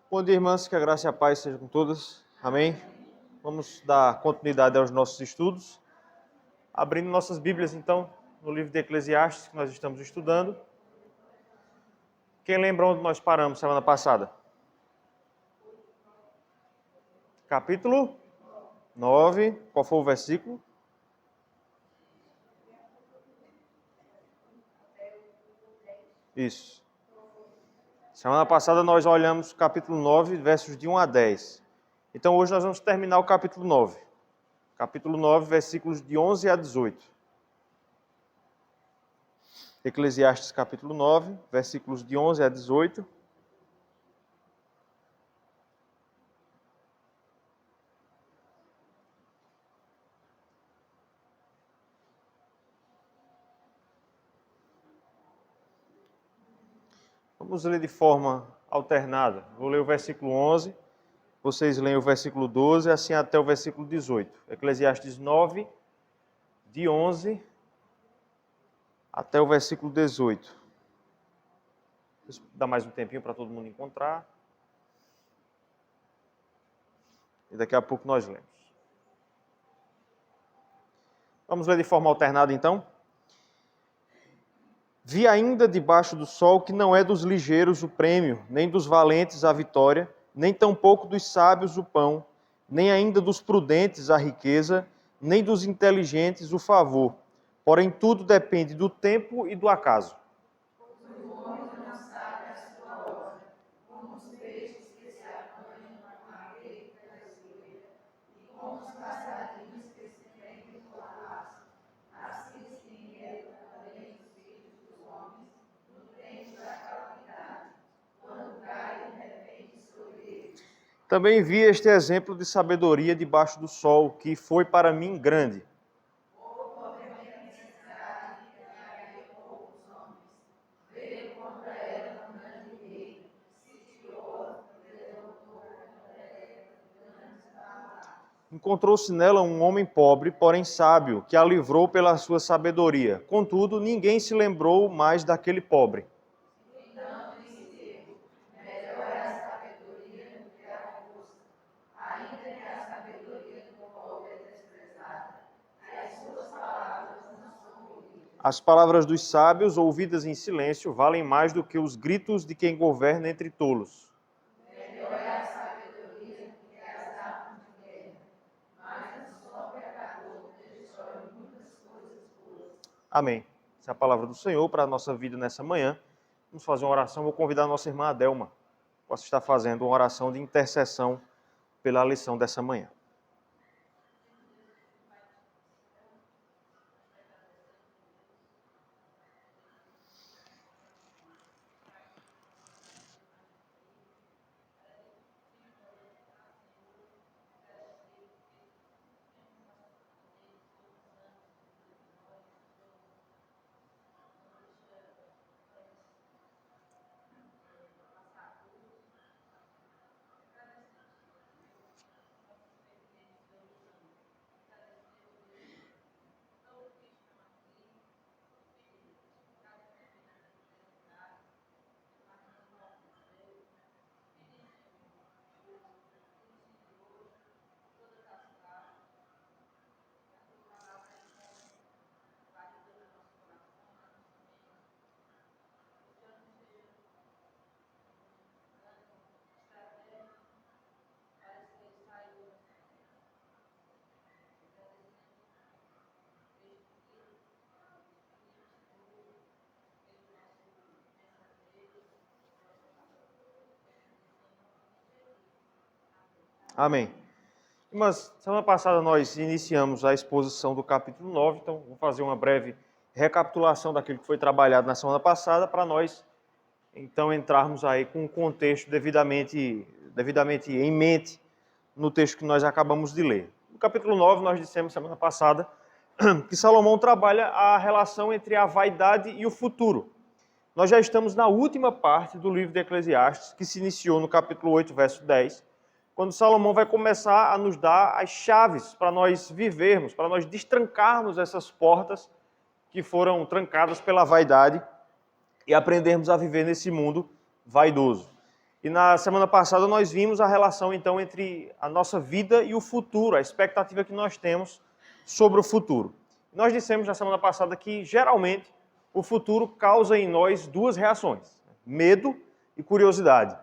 Bom dia, irmãs, que a graça e a paz sejam com todas. Amém? Vamos dar continuidade aos nossos estudos. Abrindo nossas Bíblias, então, no livro de Eclesiastes, que nós estamos estudando. Quem lembra onde nós paramos semana passada? Capítulo 9. Qual foi o versículo? Isso. Semana passada nós olhamos o capítulo 9, versos de 1 a 10. Então hoje nós vamos terminar o capítulo 9. Capítulo 9, versículos de 11 a 18. Eclesiastes capítulo 9, versículos de 11 a 18. Vamos ler de forma alternada. Vou ler o versículo 11, vocês leem o versículo 12, assim até o versículo 18. Eclesiastes 9, de 11 até o versículo 18. Deixa eu dar mais um tempinho para todo mundo encontrar. E daqui a pouco nós lemos. Vamos ler de forma alternada, então? Vi ainda debaixo do sol que não é dos ligeiros o prêmio, nem dos valentes a vitória, nem tampouco dos sábios o pão, nem ainda dos prudentes a riqueza, nem dos inteligentes o favor. Porém, tudo depende do tempo e do acaso. Também vi este exemplo de sabedoria debaixo do sol, que foi para mim grande. Encontrou-se nela um homem pobre, porém sábio, que a livrou pela sua sabedoria. Contudo, ninguém se lembrou mais daquele pobre. As palavras dos sábios, ouvidas em silêncio, valem mais do que os gritos de quem governa entre tolos. Amém. Essa é a palavra do Senhor para a nossa vida nessa manhã. Vamos fazer uma oração. Vou convidar a nossa irmã Adelma. Posso estar fazendo uma oração de intercessão pela lição dessa manhã. Amém. Mas semana passada nós iniciamos a exposição do capítulo 9, então vou fazer uma breve recapitulação daquilo que foi trabalhado na semana passada para nós, então, entrarmos aí com um contexto devidamente em mente no texto que nós acabamos de ler. No capítulo 9, nós dissemos semana passada que Salomão trabalha a relação entre a vaidade e o futuro. Nós já estamos na última parte do livro de Eclesiastes, que se iniciou no capítulo 8, verso 10, quando Salomão vai começar a nos dar as chaves para nós vivermos, para nós destrancarmos essas portas que foram trancadas pela vaidade e aprendermos a viver nesse mundo vaidoso. E na semana passada nós vimos a relação, então, entre a nossa vida e o futuro, a expectativa que nós temos sobre o futuro. Nós dissemos na semana passada que, geralmente, o futuro causa em nós duas reações: medo e curiosidade.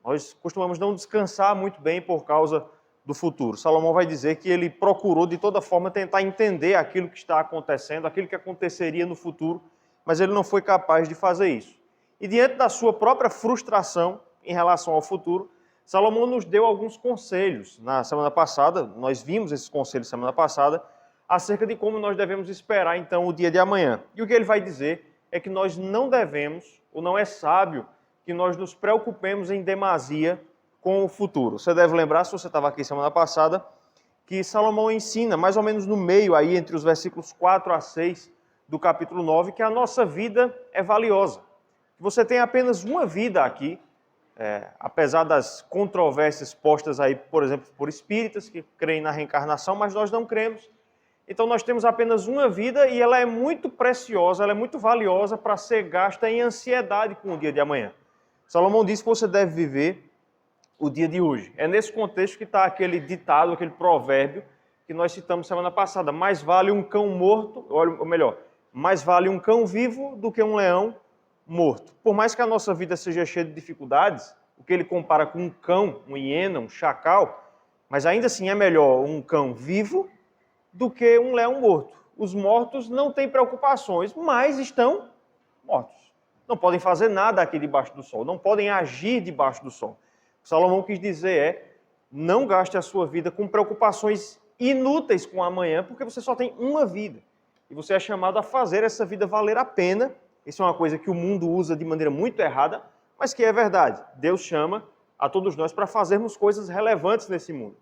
Nós costumamos não descansar muito bem por causa do futuro. Salomão vai dizer que ele procurou, de toda forma, tentar entender aquilo que está acontecendo, aquilo que aconteceria no futuro, mas ele não foi capaz de fazer isso. E diante da sua própria frustração em relação ao futuro, Salomão nos deu alguns conselhos. Na semana passada, nós vimos esses conselhos semana passada, acerca de como nós devemos esperar, então, o dia de amanhã. E o que ele vai dizer é que nós não devemos, ou não é sábio, que nós nos preocupemos em demasia com o futuro. Você deve lembrar, se você estava aqui semana passada, que Salomão ensina, mais ou menos no meio, aí entre os versículos 4 a 6 do capítulo 9, que a nossa vida é valiosa. Você tem apenas uma vida aqui, apesar das controvérsias postas aí, por exemplo, por espíritas que creem na reencarnação, mas nós não cremos. Então nós temos apenas uma vida e ela é muito preciosa, ela é muito valiosa para ser gasta em ansiedade com o dia de amanhã. Salomão diz que você deve viver o dia de hoje. É nesse contexto que está aquele ditado, aquele provérbio que nós citamos semana passada: mais vale um cão morto, ou melhor, mais vale um cão vivo do que um leão morto. Por mais que a nossa vida seja cheia de dificuldades, o que ele compara com um cão, uma hiena, um chacal, mas ainda assim é melhor um cão vivo do que um leão morto. Os mortos não têm preocupações, mas estão mortos. Não podem fazer nada aqui debaixo do sol, não podem agir debaixo do sol. O que Salomão quis dizer é: não gaste a sua vida com preocupações inúteis com amanhã, porque você só tem uma vida. E você é chamado a fazer essa vida valer a pena. Isso é uma coisa que o mundo usa de maneira muito errada, mas que é verdade. Deus chama a todos nós para fazermos coisas relevantes nesse mundo.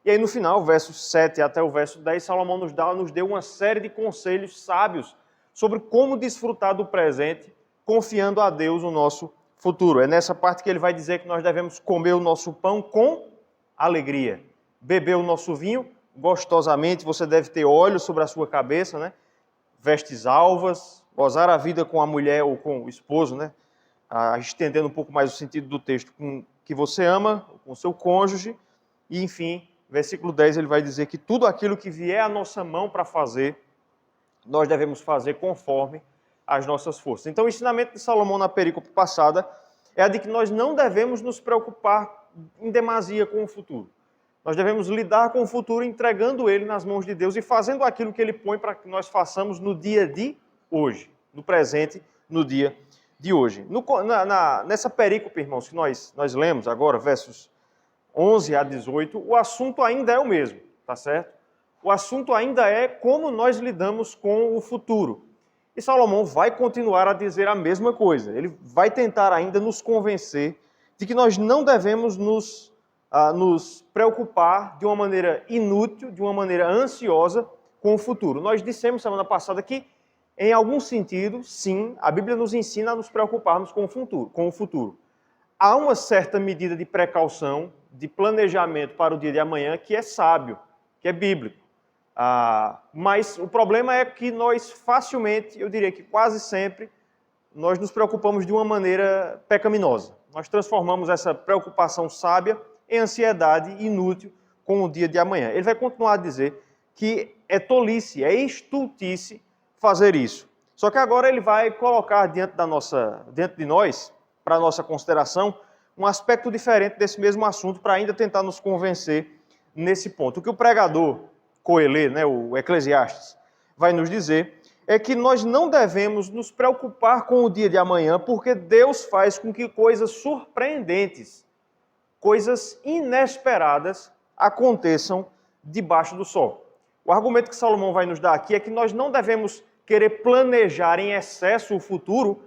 E aí no final, versos 7 até o verso 10, Salomão nos deu uma série de conselhos sábios sobre como desfrutar do presente, confiando a Deus o nosso futuro. É nessa parte que ele vai dizer que nós devemos comer o nosso pão com alegria, beber o nosso vinho gostosamente. Você deve ter óleo sobre a sua cabeça, né? Vestes alvas, gozar a vida com a mulher ou com o esposo, né? Estendendo um pouco mais o sentido do texto, com que você ama, com o seu cônjuge. E, enfim, versículo 10, ele vai dizer que tudo aquilo que vier à nossa mão para fazer, nós devemos fazer conforme as nossas forças. Então, o ensinamento de Salomão na perícope passada é a de que nós não devemos nos preocupar em demasia com o futuro. Nós devemos lidar com o futuro entregando ele nas mãos de Deus e fazendo aquilo que ele põe para que nós façamos no dia de hoje, no presente, no dia de hoje. Nessa perícope, irmãos, que nós lemos agora, versos 11 a 18, o assunto ainda é o mesmo, tá certo? O assunto ainda é como nós lidamos com o futuro. E Salomão vai continuar a dizer a mesma coisa. Ele vai tentar ainda nos convencer de que nós não devemos nos preocupar de uma maneira inútil, de uma maneira ansiosa com o futuro. Nós dissemos semana passada que, em algum sentido, sim, a Bíblia nos ensina a nos preocuparmos com o futuro. Há uma certa medida de precaução, de planejamento para o dia de amanhã que é sábio, que é bíblico. Mas o problema é que nós facilmente, eu diria que quase sempre, nós nos preocupamos de uma maneira pecaminosa. Nós transformamos essa preocupação sábia em ansiedade inútil com o dia de amanhã. Ele vai continuar a dizer que é tolice, é estultice fazer isso. Só que agora ele vai colocar diante de nós, para a nossa consideração, um aspecto diferente desse mesmo assunto, para ainda tentar nos convencer nesse ponto. O que o pregador Coelê, né, o Eclesiastes, vai nos dizer é que nós não devemos nos preocupar com o dia de amanhã, porque Deus faz com que coisas surpreendentes, coisas inesperadas aconteçam debaixo do sol. O argumento que Salomão vai nos dar aqui é que nós não devemos querer planejar em excesso o futuro,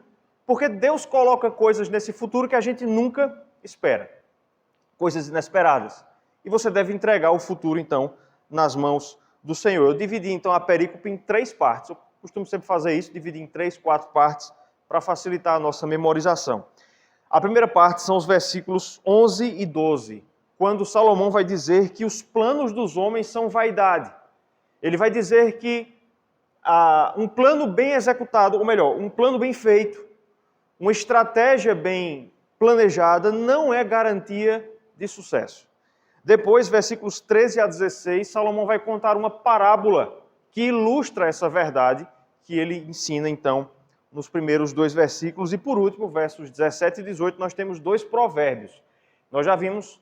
porque Deus coloca coisas nesse futuro que a gente nunca espera. Coisas inesperadas. E você deve entregar o futuro, então, nas mãos do Senhor. Eu dividi, então, a perícope em 3 partes. Eu costumo sempre fazer isso, dividir em 3, 4 partes, para facilitar a nossa memorização. A primeira parte são os versículos 11 e 12, quando Salomão vai dizer que os planos dos homens são vaidade. Ele vai dizer que um plano bem executado, ou melhor, um plano bem feito, uma estratégia bem planejada não é garantia de sucesso. Depois, versículos 13 a 16, Salomão vai contar uma parábola que ilustra essa verdade que ele ensina, então, nos primeiros 2 versículos. E, por último, versos 17 e 18, nós temos 2 provérbios. Nós já vimos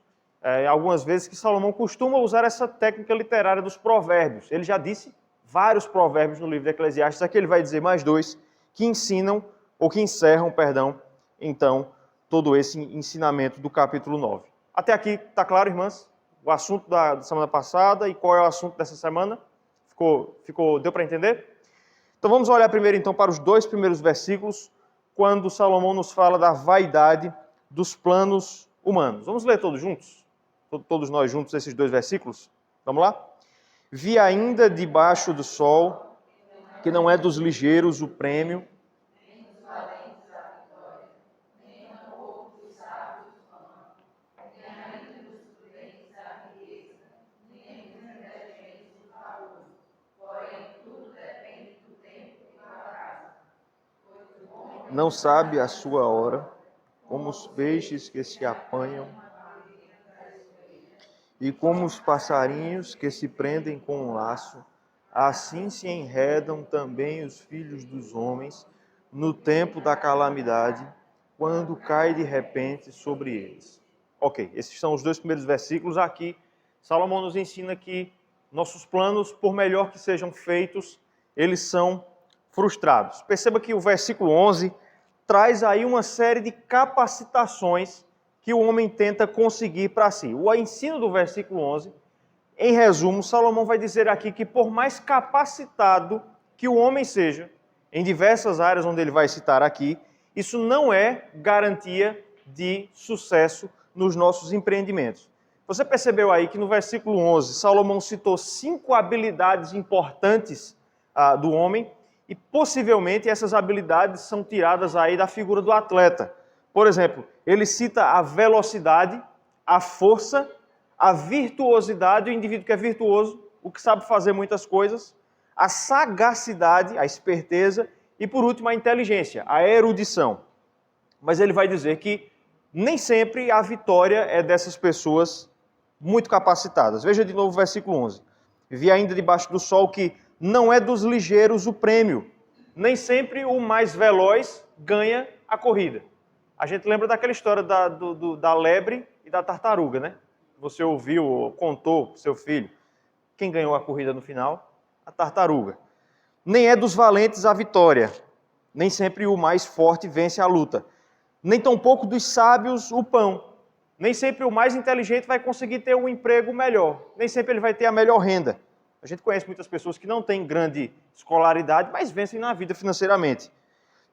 algumas vezes que Salomão costuma usar essa técnica literária dos provérbios. Ele já disse vários provérbios no livro de Eclesiastes, aqui ele vai dizer mais 2 que ensinam, ou que encerram, então, todo esse ensinamento do capítulo 9. Até aqui, está claro, irmãs? O assunto da semana passada e qual é o assunto dessa semana? Deu para entender? Então vamos olhar primeiro então para os 2 primeiros versículos, quando Salomão nos fala da vaidade dos planos humanos. Vamos ler todos juntos? Todos nós juntos esses 2 versículos? Vamos lá? Vi ainda debaixo do sol, que não é dos ligeiros o prêmio, não sabe a sua hora, como os peixes que se apanham, e como os passarinhos que se prendem com um laço, assim se enredam também os filhos dos homens no tempo da calamidade, quando cai de repente sobre eles. Ok, esses são os 2 primeiros versículos. Aqui, Salomão nos ensina que nossos planos, por melhor que sejam feitos, eles são frustrados. Perceba que o versículo 11 traz aí uma série de capacitações que o homem tenta conseguir para si. O ensino do versículo 11, em resumo, Salomão vai dizer aqui que por mais capacitado que o homem seja, em diversas áreas onde ele vai citar aqui, isso não é garantia de sucesso nos nossos empreendimentos. Você percebeu aí que no versículo 11, Salomão citou 5 habilidades importantes do homem, e possivelmente essas habilidades são tiradas aí da figura do atleta. Por exemplo, ele cita a velocidade, a força, a virtuosidade, o indivíduo que é virtuoso, o que sabe fazer muitas coisas, a sagacidade, a esperteza e, por último, a inteligência, a erudição. Mas ele vai dizer que nem sempre a vitória é dessas pessoas muito capacitadas. Veja de novo o versículo 11. Vi ainda debaixo do sol que não é dos ligeiros o prêmio. Nem sempre o mais veloz ganha a corrida. A gente lembra daquela história da lebre e da tartaruga, né? Você ouviu ou contou para o seu filho. Quem ganhou a corrida no final? A tartaruga. Nem é dos valentes a vitória. Nem sempre o mais forte vence a luta. Nem tampouco dos sábios o pão. Nem sempre o mais inteligente vai conseguir ter um emprego melhor. Nem sempre ele vai ter a melhor renda. A gente conhece muitas pessoas que não têm grande escolaridade, mas vencem na vida financeiramente.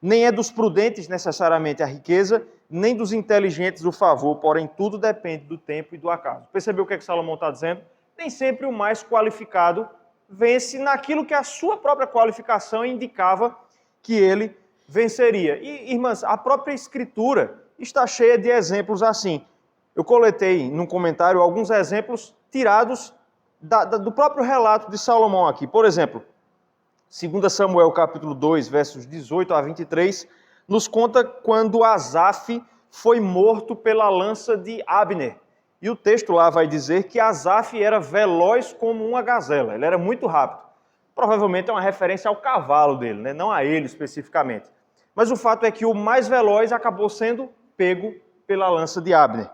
Nem é dos prudentes necessariamente a riqueza, nem dos inteligentes o favor, porém tudo depende do tempo e do acaso. Percebeu o que Salomão está dizendo? Nem sempre o mais qualificado vence naquilo que a sua própria qualificação indicava que ele venceria. E, irmãs, a própria Escritura está cheia de exemplos assim. Eu coletei num comentário alguns exemplos tirados do próprio relato de Salomão aqui. Por exemplo, 2 Samuel capítulo 2, versos 18 a 23, nos conta quando Asaf foi morto pela lança de Abner. E o texto lá vai dizer que Asaf era veloz como uma gazela, ele era muito rápido. Provavelmente é uma referência ao cavalo dele, né? Não a ele especificamente. Mas o fato é que o mais veloz acabou sendo pego pela lança de Abner.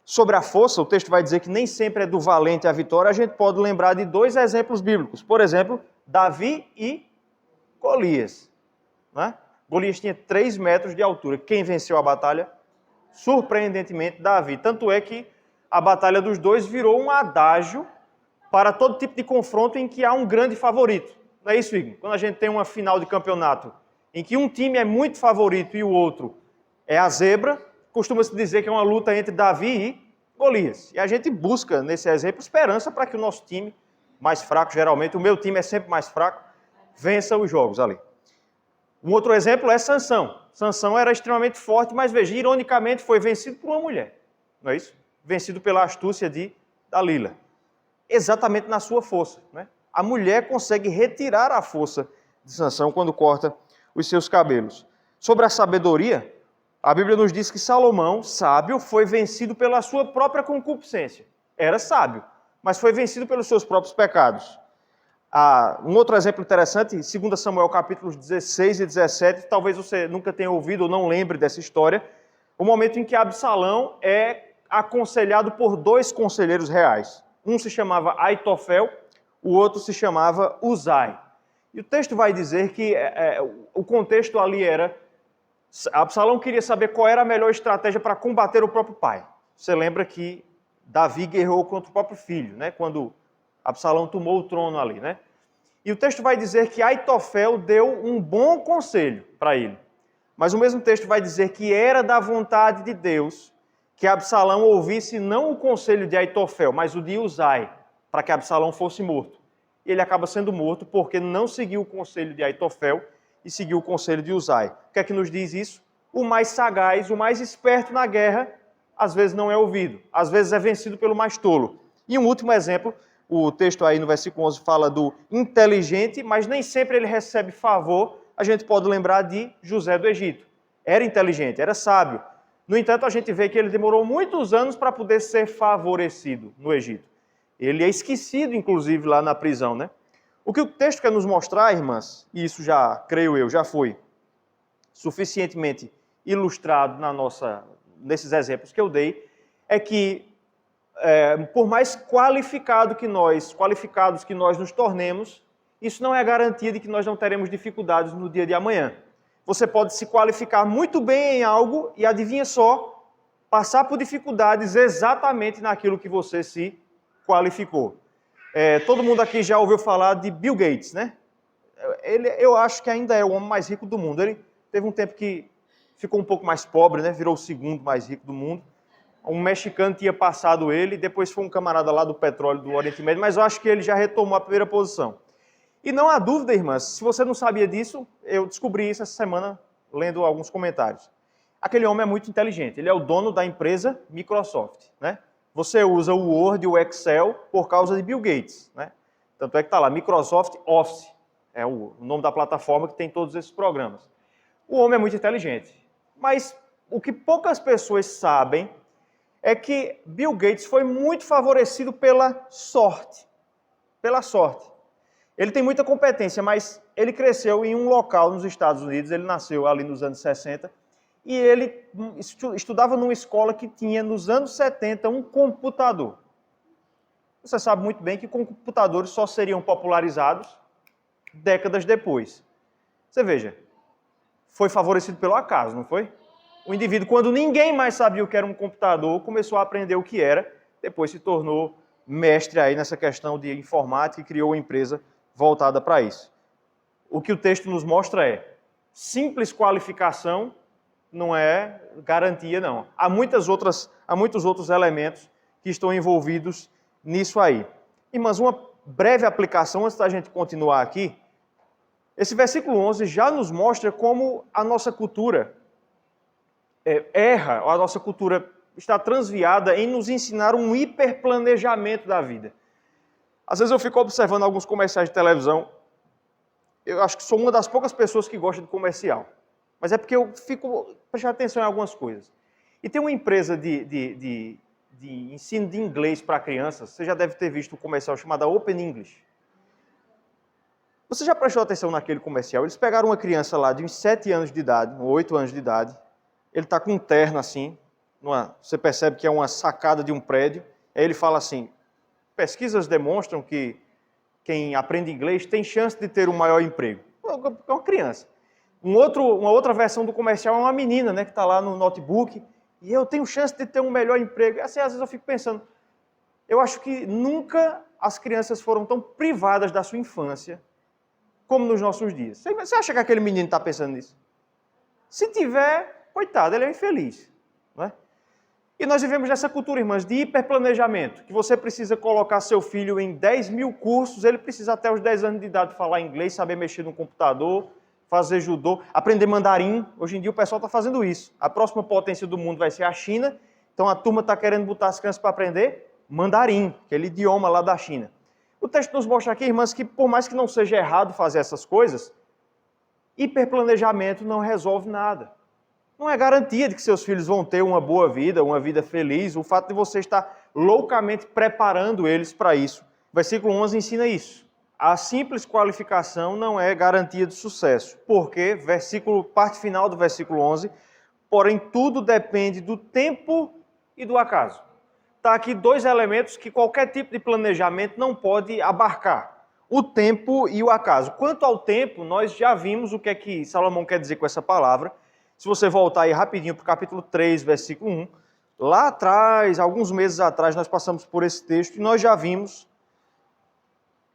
Sobre a força, o texto vai dizer que nem sempre é do valente a vitória. A gente pode lembrar de 2 exemplos bíblicos. Por exemplo, Davi e Golias. Né? Golias tinha 3 metros de altura. Quem venceu a batalha? Surpreendentemente, Davi. Tanto é que a batalha dos dois virou um adágio para todo tipo de confronto em que há um grande favorito. Não é isso, Igor? Quando a gente tem uma final de campeonato em que um time é muito favorito e o outro é a zebra, costuma-se dizer que é uma luta entre Davi e Golias. E a gente busca, nesse exemplo, esperança para que o nosso time, mais fraco geralmente, o meu time é sempre mais fraco, vença os jogos ali. Um outro exemplo é Sansão. Sansão era extremamente forte, mas veja, ironicamente foi vencido por uma mulher. Não é isso? Vencido pela astúcia de Dalila. Exatamente na sua força. Né? A mulher consegue retirar a força de Sansão quando corta os seus cabelos. Sobre a sabedoria, A Bíblia nos diz que Salomão, sábio, foi vencido pela sua própria concupiscência. Era sábio, mas foi vencido pelos seus próprios pecados. Um outro exemplo interessante, 2 Samuel capítulos 16 e 17, talvez você nunca tenha ouvido ou não lembre dessa história, o momento em que Absalão é aconselhado por 2 conselheiros reais. Um se chamava Aitofel, o outro se chamava Uzai. E o texto vai dizer que o contexto ali era, Absalão queria saber qual era a melhor estratégia para combater o próprio pai. Você lembra que Davi guerreou contra o próprio filho, né? Quando Absalão tomou o trono ali, né? E o texto vai dizer que Aitofel deu um bom conselho para ele. Mas o mesmo texto vai dizer que era da vontade de Deus que Absalão ouvisse não o conselho de Aitofel, mas o de Uzai, para que Absalão fosse morto. E ele acaba sendo morto porque não seguiu o conselho de Aitofel e seguiu o conselho de Uzai. O que é que nos diz isso? O mais sagaz, o mais esperto na guerra, às vezes não é ouvido, às vezes é vencido pelo mais tolo. E um último exemplo, o texto aí no versículo 11 fala do inteligente, mas nem sempre ele recebe favor. A gente pode lembrar de José do Egito. Era inteligente, era sábio. No entanto, a gente vê que ele demorou muitos anos para poder ser favorecido no Egito. Ele é esquecido, inclusive, lá na prisão, né? O que o texto quer nos mostrar, irmãs, e isso já, creio eu, já foi suficientemente ilustrado nesses exemplos que eu dei, é que por mais qualificados que nós nos tornemos, isso não é garantia de que nós não teremos dificuldades no dia de amanhã. Você pode se qualificar muito bem em algo e, adivinha só, passar por dificuldades exatamente naquilo que você se qualificou. Todo mundo aqui já ouviu falar de Bill Gates, né? Eu acho que ainda é o homem mais rico do mundo. Ele teve um tempo que ficou um pouco mais pobre, né? Virou o segundo mais rico do mundo. Um mexicano tinha passado ele, depois foi um camarada lá do petróleo do Oriente Médio, mas eu acho que ele já retomou a primeira posição. E não há dúvida, irmãs, se você não sabia disso, eu descobri isso essa semana lendo alguns comentários. Aquele homem é muito inteligente, ele é o dono da empresa Microsoft, né? Você usa o Word e o Excel por causa de Bill Gates, né? Tanto é que está lá, Microsoft Office, é o nome da plataforma que tem todos esses programas. O homem é muito inteligente, mas o que poucas pessoas sabem é que Bill Gates foi muito favorecido pela sorte. Pela sorte. Ele tem muita competência, mas ele cresceu em um local nos Estados Unidos, ele nasceu ali nos anos 60, e ele estudava numa escola que tinha, nos anos 70, um computador. Você sabe muito bem que computadores só seriam popularizados décadas depois. Você veja, foi favorecido pelo acaso, não foi? O indivíduo, quando ninguém mais sabia o que era um computador, começou a aprender o que era, depois se tornou mestre aí nessa questão de informática e criou uma empresa voltada para isso. O que o texto nos mostra é, simples qualificação não é garantia, não. Há muitos outros elementos que estão envolvidos nisso aí. Irmãs, uma breve aplicação antes da gente continuar aqui. Esse versículo 11 já nos mostra como a nossa cultura a nossa cultura está transviada em nos ensinar um hiperplanejamento da vida. Às vezes eu fico observando alguns comerciais de televisão, eu acho que sou uma das poucas pessoas que gosta de comercial, mas é porque eu fico prestando atenção em algumas coisas. E tem uma empresa de ensino de inglês para crianças, você já deve ter visto um comercial chamado Open English. Você já prestou atenção naquele comercial? Eles pegaram uma criança lá de uns 7 anos de idade, 8 anos de idade, ele está com um terno assim, você percebe que é uma sacada de um prédio, aí ele fala assim, pesquisas demonstram que quem aprende inglês tem chance de ter um maior emprego. É uma criança. Uma outra versão do comercial é uma menina, né, que está lá no notebook, e eu tenho chance de ter um melhor emprego. Assim, às vezes eu fico pensando, eu acho que nunca as crianças foram tão privadas da sua infância como nos nossos dias. Você acha que aquele menino está pensando nisso? Se tiver, coitado, ele é infeliz. Não é? E nós vivemos nessa cultura, irmãs, de hiperplanejamento, que você precisa colocar seu filho em 10 mil cursos, ele precisa até os 10 anos de idade falar inglês, saber mexer no computador, fazer judô, aprender mandarim. Hoje em dia o pessoal está fazendo isso. A próxima potência do mundo vai ser a China, então a turma está querendo botar as crianças para aprender mandarim, aquele idioma lá da China. O texto nos mostra aqui, irmãs, que por mais que não seja errado fazer essas coisas, hiperplanejamento não resolve nada. não é garantia de que seus filhos vão ter uma boa vida, uma vida feliz. O fato de você estar loucamente preparando eles para isso. Versículo 11 ensina isso. A simples qualificação não é garantia de sucesso. Porque, parte final do versículo 11, porém tudo depende do tempo e do acaso. Está aqui dois elementos que qualquer tipo de planejamento não pode abarcar. O tempo e o acaso. Quanto ao tempo, nós já vimos o que é que Salomão quer dizer com essa palavra. Se você voltar aí rapidinho para o capítulo 3, versículo 1, lá atrás, alguns meses atrás, nós passamos por esse texto e nós já vimos,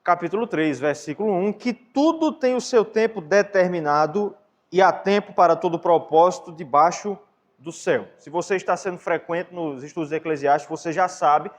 capítulo 3, versículo 1, que tudo tem o seu tempo determinado e há tempo para todo propósito debaixo do céu. Se você está sendo frequente nos estudos eclesiásticos, você já sabe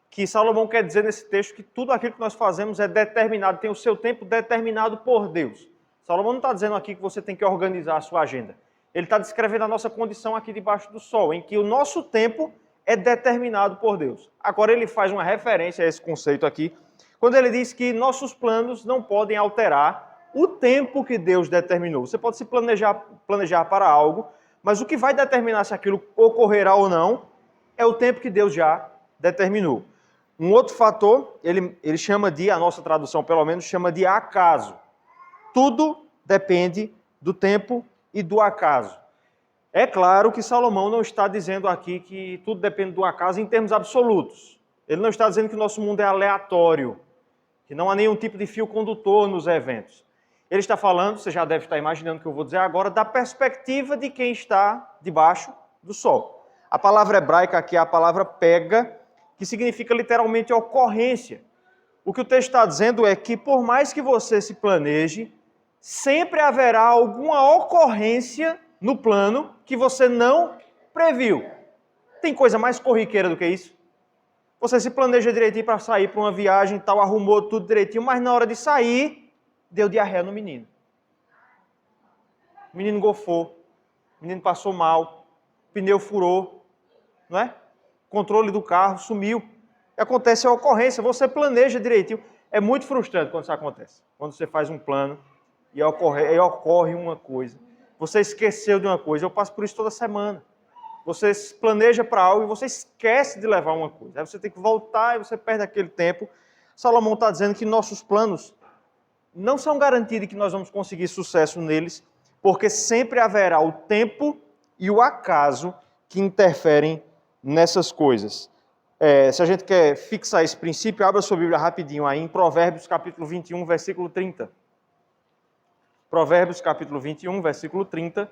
que Salomão quer dizer nesse texto que tudo aquilo que nós fazemos é determinado, tem o seu tempo determinado por Deus. Salomão não está dizendo aqui que você tem que organizar a sua agenda. Ele está descrevendo a nossa condição aqui debaixo do sol, em que o nosso tempo é determinado por Deus. Agora ele faz uma referência a esse conceito aqui, quando ele diz que nossos planos não podem alterar o tempo que Deus determinou. Você pode se planejar para algo, mas o que vai determinar se aquilo ocorrerá ou não é o tempo que Deus já determinou. Um outro fator, ele chama de, a nossa tradução pelo menos, chama de acaso. Tudo depende do tempo e do acaso. É claro que Salomão não está dizendo aqui que tudo depende do acaso em termos absolutos. Ele não está dizendo que o nosso mundo é aleatório, que não há nenhum tipo de fio condutor nos eventos. Ele está falando, você já deve estar imaginando o que eu vou dizer agora, da perspectiva de quem está debaixo do sol. A palavra hebraica aqui é a palavra pega, que significa literalmente ocorrência. O que o texto está dizendo é que por mais que você se planeje, sempre haverá alguma ocorrência no plano que você não previu. Tem coisa mais corriqueira do que isso? Você se planeja direitinho para sair para uma viagem e tal, arrumou tudo direitinho, mas na hora de sair, deu diarreia no menino. O menino gofou, o menino passou mal, o pneu furou, não é? O controle do carro sumiu. Acontece a ocorrência, você planeja direitinho. É muito frustrante quando isso acontece. Quando você faz um plano e ocorre uma coisa. Você esqueceu de uma coisa. Eu passo por isso toda semana. Você se planeja para algo e você esquece de levar uma coisa. Aí você tem que voltar e você perde aquele tempo. Salomão está dizendo que nossos planos não são garantidos que nós vamos conseguir sucesso neles, porque sempre haverá o tempo e o acaso que interferem nessas coisas. Se a gente quer fixar esse princípio, abra sua Bíblia rapidinho aí em Provérbios capítulo 21, versículo 30. Provérbios capítulo 21, versículo 30.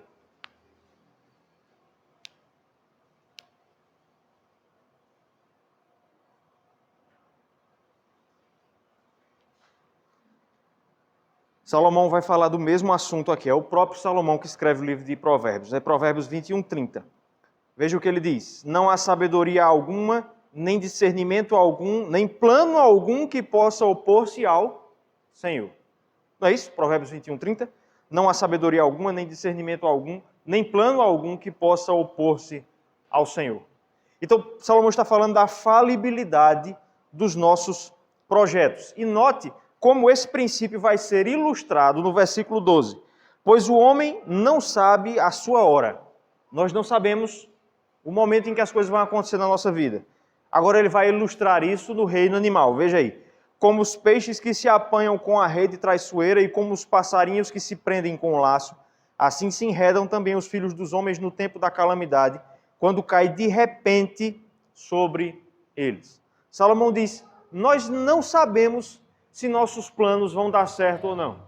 Salomão vai falar do mesmo assunto aqui. É o próprio Salomão que escreve o livro de Provérbios. É Provérbios 21, 30. Veja o que ele diz. Não há sabedoria alguma, nem discernimento algum, nem plano algum que possa opor-se ao Senhor. Não é isso? Provérbios 21, 30. Não há sabedoria alguma, nem discernimento algum, nem plano algum que possa opor-se ao Senhor. Então, Salomão está falando da falibilidade dos nossos projetos. E note como esse princípio vai ser ilustrado no versículo 12. Pois o homem não sabe a sua hora. Nós não sabemos o momento em que as coisas vão acontecer na nossa vida. Agora ele vai ilustrar isso no reino animal. Veja aí. Como os peixes que se apanham com a rede traiçoeira e como os passarinhos que se prendem com o laço, assim se enredam também os filhos dos homens no tempo da calamidade, quando cai de repente sobre eles. Salomão diz, nós não sabemos se nossos planos vão dar certo ou não.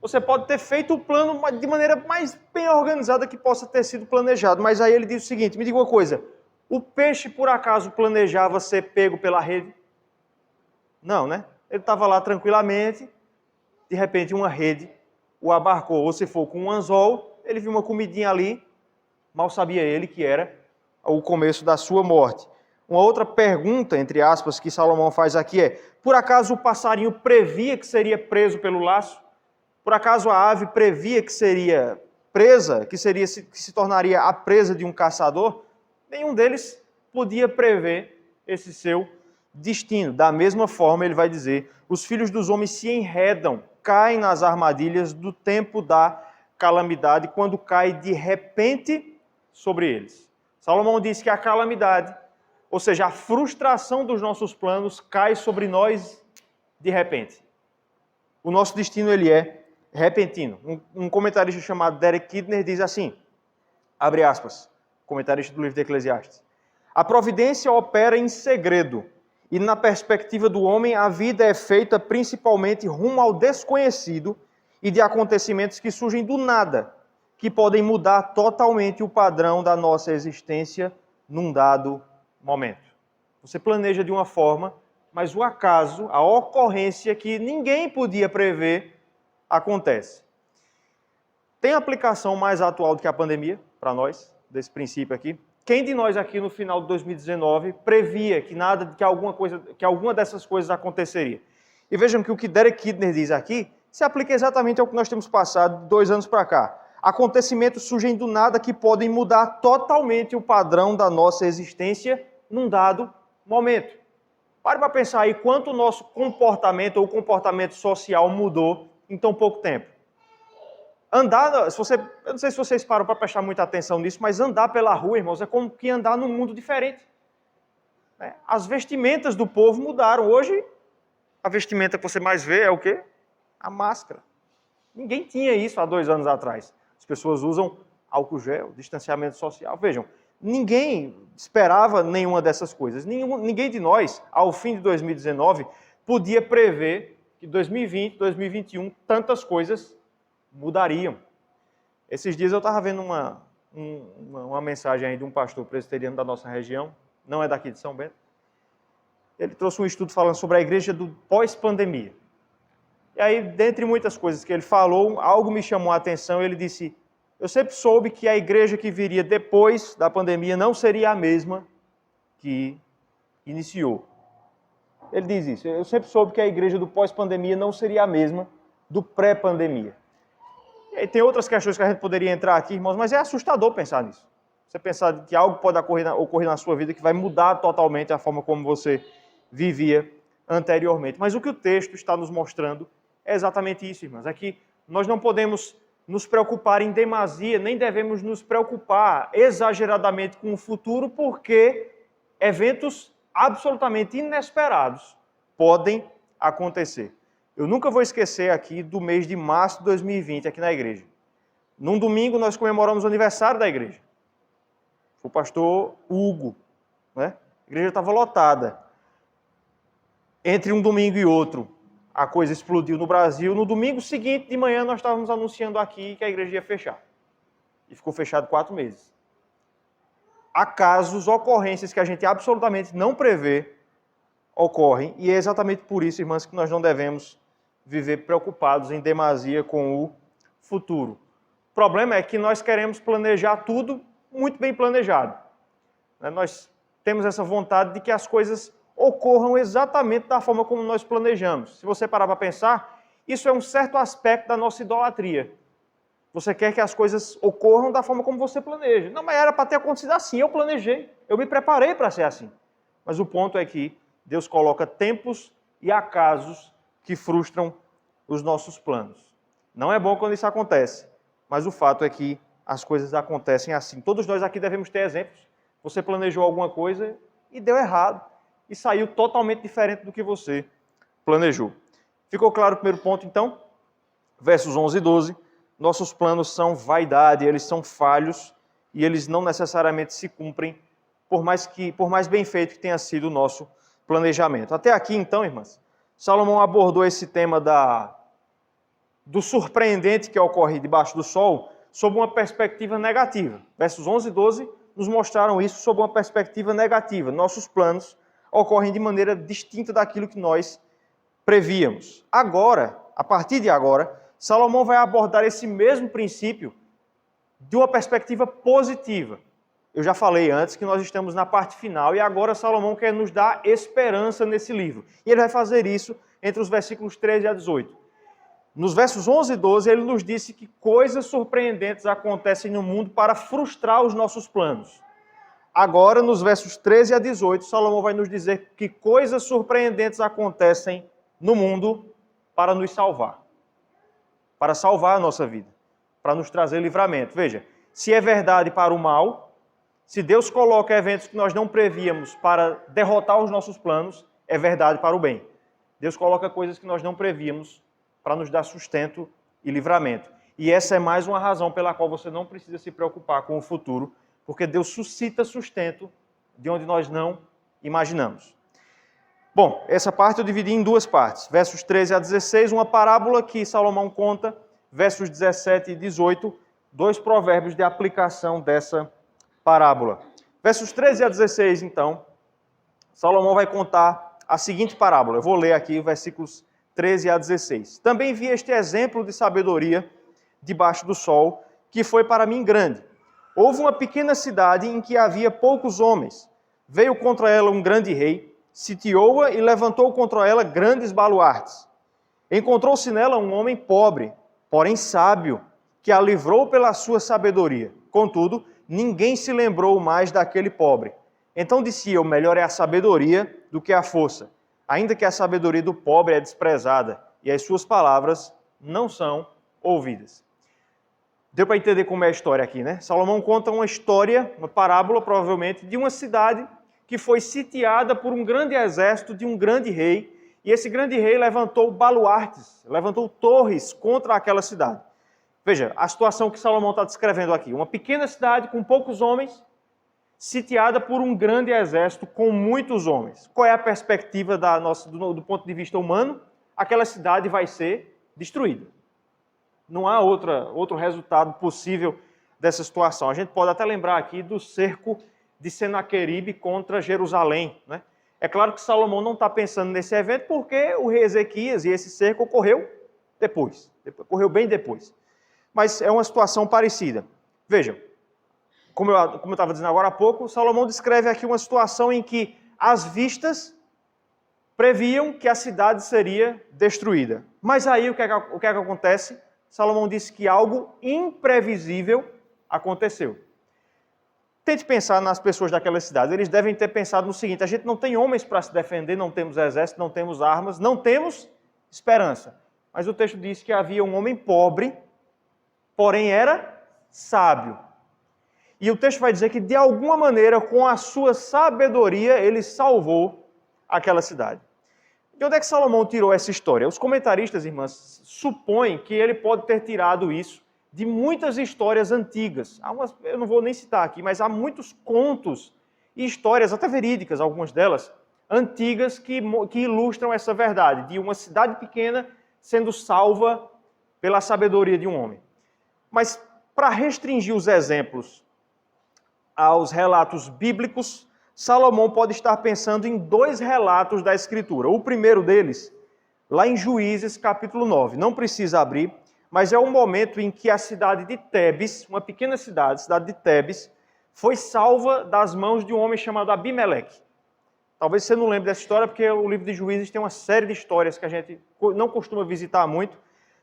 Você pode ter feito o plano de maneira mais bem organizada que possa ter sido planejado, mas aí ele diz o seguinte, me diga uma coisa, o peixe por acaso planejava ser pego pela rede? Não, né? Ele estava lá tranquilamente, de repente uma rede o abarcou, ou se for com um anzol, ele viu uma comidinha ali, mal sabia ele que era o começo da sua morte. Uma outra pergunta, entre aspas, que Salomão faz aqui é, por acaso o passarinho previa que seria preso pelo laço? Por acaso a ave previa que seria presa, que se tornaria a presa de um caçador? Nenhum deles podia prever esse seu destino. Da mesma forma, ele vai dizer, os filhos dos homens se enredam, caem nas armadilhas do tempo da calamidade, quando cai de repente sobre eles. Salomão diz que a calamidade, ou seja, a frustração dos nossos planos, cai sobre nós de repente. O nosso destino ele é repentino. Um comentarista chamado Derek Kidner diz assim, abre aspas, comentarista do livro de Eclesiastes: a providência opera em segredo, e na perspectiva do homem a vida é feita principalmente rumo ao desconhecido e de acontecimentos que surgem do nada, que podem mudar totalmente o padrão da nossa existência num dado momento. Você planeja de uma forma, mas o acaso, a ocorrência que ninguém podia prever, acontece. Tem aplicação mais atual do que a pandemia, para nós, desse princípio aqui? Quem de nós aqui no final de 2019 previa que alguma dessas coisas aconteceria? E vejam que o que Derek Kidner diz aqui se aplica exatamente ao que nós temos passado de 2 anos para cá. Acontecimentos surgem do nada que podem mudar totalmente o padrão da nossa existência num dado momento. Pare para pensar aí quanto o nosso comportamento ou comportamento social mudou em tão pouco tempo. Andar, eu não sei se vocês param para prestar muita atenção nisso, mas andar pela rua, irmãos, é como que andar num mundo diferente. As vestimentas do povo mudaram. Hoje, a vestimenta que você mais vê é o quê? A máscara. Ninguém tinha isso há 2 anos atrás. As pessoas usam álcool gel, distanciamento social. Vejam, ninguém esperava nenhuma dessas coisas. Ninguém de nós, ao fim de 2019, podia prever que 2020, 2021, tantas coisas mudariam. Esses dias eu estava vendo uma mensagem aí de um pastor presbiteriano da nossa região, não é daqui de São Bento. Ele trouxe um estudo falando sobre a igreja do pós-pandemia. E aí, dentre muitas coisas que ele falou, algo me chamou a atenção. Ele disse: eu sempre soube que a igreja que viria depois da pandemia não seria a mesma que iniciou. Ele diz isso: eu sempre soube que a igreja do pós-pandemia não seria a mesma do pré-pandemia. E aí tem outras questões que a gente poderia entrar aqui, irmãos, mas é assustador pensar nisso. Você pensar que algo pode ocorrer na sua vida que vai mudar totalmente a forma como você vivia anteriormente. Mas o que o texto está nos mostrando é exatamente isso, irmãos. É que nós não podemos nos preocupar em demasia, nem devemos nos preocupar exageradamente com o futuro, porque eventos absolutamente inesperados podem acontecer. Eu nunca vou esquecer aqui do mês de março de 2020, aqui na igreja. Num domingo nós comemoramos o aniversário da igreja. Foi o pastor Hugo, né? A igreja estava lotada. Entre um domingo e outro, a coisa explodiu no Brasil. No domingo seguinte de manhã nós estávamos anunciando aqui que a igreja ia fechar. E ficou fechado 4 meses. Há casos, ocorrências que a gente absolutamente não prevê, ocorrem. E é exatamente por isso, irmãs, que nós não devemos viver preocupados em demasia com o futuro. O problema é que nós queremos planejar tudo muito bem planejado. Nós temos essa vontade de que as coisas ocorram exatamente da forma como nós planejamos. Se você parar para pensar, isso é um certo aspecto da nossa idolatria. Você quer que as coisas ocorram da forma como você planeja. Não, mas era para ter acontecido assim, eu planejei, eu me preparei para ser assim. Mas o ponto é que Deus coloca tempos e acasos que frustram os nossos planos. Não é bom quando isso acontece, mas o fato é que as coisas acontecem assim. Todos nós aqui devemos ter exemplos. Você planejou alguma coisa e deu errado. E saiu totalmente diferente do que você planejou. Ficou claro o primeiro ponto, então? Versos 11 e 12. Nossos planos são vaidade, eles são falhos e eles não necessariamente se cumprem, por mais bem feito que tenha sido o nosso planejamento. Até aqui, então, irmãs, Salomão abordou esse tema do surpreendente que ocorre debaixo do sol sob uma perspectiva negativa. Versos 11 e 12 nos mostraram isso sob uma perspectiva negativa. Nossos planos ocorrem de maneira distinta daquilo que nós prevíamos. Agora, a partir de agora, Salomão vai abordar esse mesmo princípio de uma perspectiva positiva. Eu já falei antes que nós estamos na parte final e agora Salomão quer nos dar esperança nesse livro. E ele vai fazer isso entre os versículos 13 a 18. Nos versos 11 e 12, ele nos disse que coisas surpreendentes acontecem no mundo para frustrar os nossos planos. Agora, nos versos 13 a 18, Salomão vai nos dizer que coisas surpreendentes acontecem no mundo para nos salvar. Para salvar a nossa vida. Para nos trazer livramento. Veja, se é verdade para o mal, Se Deus coloca eventos que nós não prevíamos para derrotar os nossos planos, é verdade para o bem. Deus coloca coisas que nós não prevíamos para nos dar sustento e livramento. E essa é mais uma razão pela qual você não precisa se preocupar com o futuro, porque Deus suscita sustento de onde nós não imaginamos. Bom, essa parte eu dividi em duas partes. Versos 13 a 16, uma parábola que Salomão conta. Versos 17 e 18, dois provérbios de aplicação dessa parábola. Versos 13 a 16, então, Salomão vai contar a seguinte parábola. Eu vou ler aqui versículos 13 a 16. Também vi este exemplo de sabedoria debaixo do sol, que foi para mim grande. Houve uma pequena cidade em que havia poucos homens. Veio contra ela um grande rei, sitiou-a e levantou contra ela grandes baluartes. Encontrou-se nela um homem pobre, porém sábio, que a livrou pela sua sabedoria. Contudo, ninguém se lembrou mais daquele pobre. Então disse eu, melhor é a sabedoria do que a força, ainda que a sabedoria do pobre é desprezada, e as suas palavras não são ouvidas. Deu para entender como é a história aqui, né? Salomão conta uma história, uma parábola, provavelmente, de uma cidade que foi sitiada por um grande exército de um grande rei, e esse grande rei levantou baluartes, levantou torres contra aquela cidade. Veja, a situação que Salomão está descrevendo aqui. Uma pequena cidade com poucos homens, sitiada por um grande exército com muitos homens. Qual é a perspectiva do ponto de vista humano? Aquela cidade vai ser destruída. Não há outro resultado possível dessa situação. A gente pode até lembrar aqui do cerco de Senaqueribe contra Jerusalém, né? É claro que Salomão não está pensando nesse evento porque o rei Ezequias e esse cerco ocorreu ocorreu bem depois. Mas é uma situação parecida. Vejam, como eu estava dizendo agora há pouco, Salomão descreve aqui uma situação em que as vistas previam que a cidade seria destruída. Mas aí o que é que acontece? Salomão disse que algo imprevisível aconteceu. Tente pensar nas pessoas daquela cidade. Eles devem ter pensado no seguinte: a gente não tem homens para se defender, não temos exército, não temos armas, não temos esperança. Mas o texto diz que havia um homem pobre, porém era sábio. E o texto vai dizer que, de alguma maneira, com a sua sabedoria, ele salvou aquela cidade. De onde é que Salomão tirou essa história? Os comentaristas, irmãs, supõem que ele pode ter tirado isso de muitas histórias antigas. Eu não vou nem citar aqui, mas há muitos contos e histórias, até verídicas, algumas delas, antigas, que ilustram essa verdade, de uma cidade pequena sendo salva pela sabedoria de um homem. Mas, para restringir os exemplos aos relatos bíblicos, Salomão pode estar pensando em dois relatos da Escritura. O primeiro deles, lá em Juízes, capítulo 9. Não precisa abrir, mas é um momento em que a cidade de Tebes, uma pequena cidade, a cidade de Tebes, foi salva das mãos de um homem chamado Abimeleque. Talvez você não lembre dessa história, porque o livro de Juízes tem uma série de histórias que a gente não costuma visitar muito,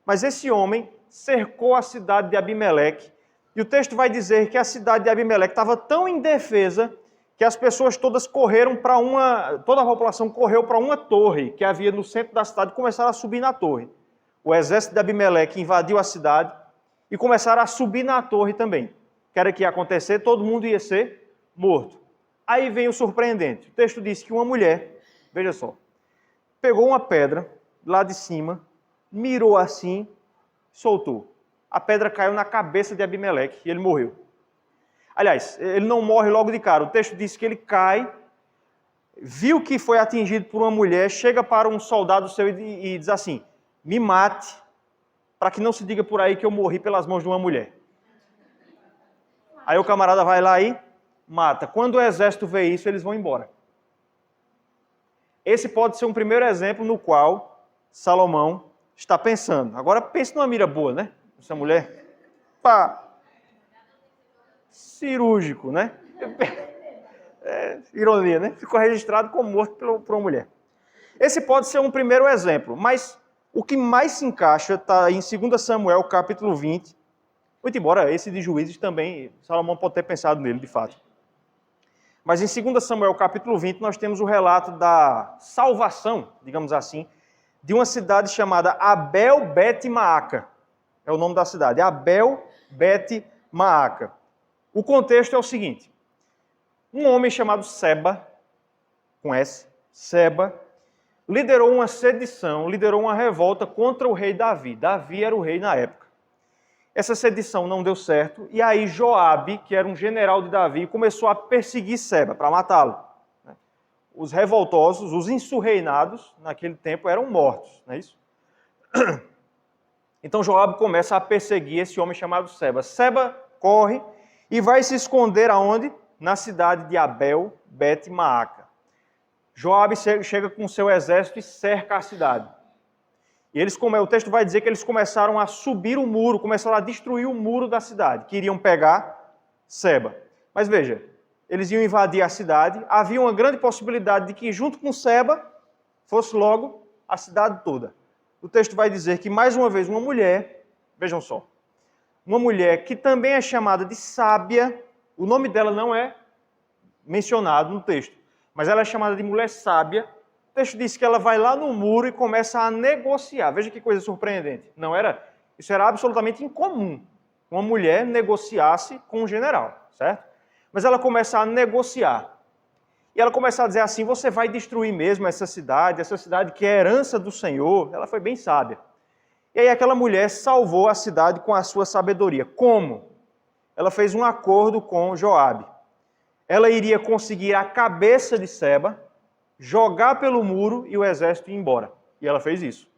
mas esse homem cercou a cidade de Abimeleque, e o texto vai dizer que a cidade de Abimeleque estava tão indefesa que as pessoas todas toda a população correu para uma torre que havia no centro da cidade e começaram a subir na torre. O exército de Abimeleque invadiu a cidade e começaram a subir na torre também. O que era que ia acontecer? Todo mundo ia ser morto. Aí vem o surpreendente. O texto diz que uma mulher, veja só, pegou uma pedra lá de cima, mirou assim, soltou. A pedra caiu na cabeça de Abimeleque e ele morreu. Aliás, ele não morre logo de cara. O texto diz que ele cai, viu que foi atingido por uma mulher, chega para um soldado seu e diz assim: me mate, para que não se diga por aí que eu morri pelas mãos de uma mulher. Aí o camarada vai lá e mata. Quando o exército vê isso, eles vão embora. Esse pode ser um primeiro exemplo no qual Salomão está pensando. Agora pense numa mira boa, né? Essa mulher, pá, cirúrgico, né? Ironia, né? Ficou registrado como morto por uma mulher. Esse pode ser um primeiro exemplo, mas o que mais se encaixa está em 2 Samuel, capítulo 20. Muito embora esse de Juízes também, Salomão pode ter pensado nele, de fato. Mas em 2 Samuel, capítulo 20, nós temos o relato da salvação, digamos assim, de uma cidade chamada Abel-Bet-Maaca. É o nome da cidade, Abel-Bet-Maaca. O contexto é o seguinte: Um homem chamado Seba, com S, Seba, liderou uma sedição, liderou uma revolta contra o rei Davi. Davi era o rei na época. Essa sedição não deu certo, e aí Joabe, que era um general de Davi, começou a perseguir Seba para matá-lo. Os revoltosos, os insurreinados, naquele tempo eram mortos, não é isso? Então Joabe começa a perseguir esse homem chamado Seba. Seba corre e vai se esconder aonde? Na cidade de Abel, Bet-Maaca. Joabe chega com seu exército e cerca a cidade. E o texto vai dizer que eles começaram a subir o muro, começaram a destruir o muro da cidade, que iriam pegar Seba. Mas veja, eles iam invadir a cidade, havia uma grande possibilidade de que junto com Seba fosse logo a cidade toda. O texto vai dizer que mais uma vez uma mulher, vejam só, uma mulher que também é chamada de sábia, o nome dela não é mencionado no texto, mas ela é chamada de mulher sábia. O texto diz que ela vai lá no muro e começa a negociar. Veja que coisa surpreendente. Isso era absolutamente incomum. Uma mulher negociasse com um general, certo? Mas ela começa a negociar. E ela começa a dizer assim, você vai destruir mesmo essa cidade que é herança do Senhor. Ela foi bem sábia. E aí aquela mulher salvou a cidade com a sua sabedoria. Como? Ela fez um acordo com Joabe. Ela iria conseguir a cabeça de Seba, jogar pelo muro e o exército ir embora. E ela fez isso.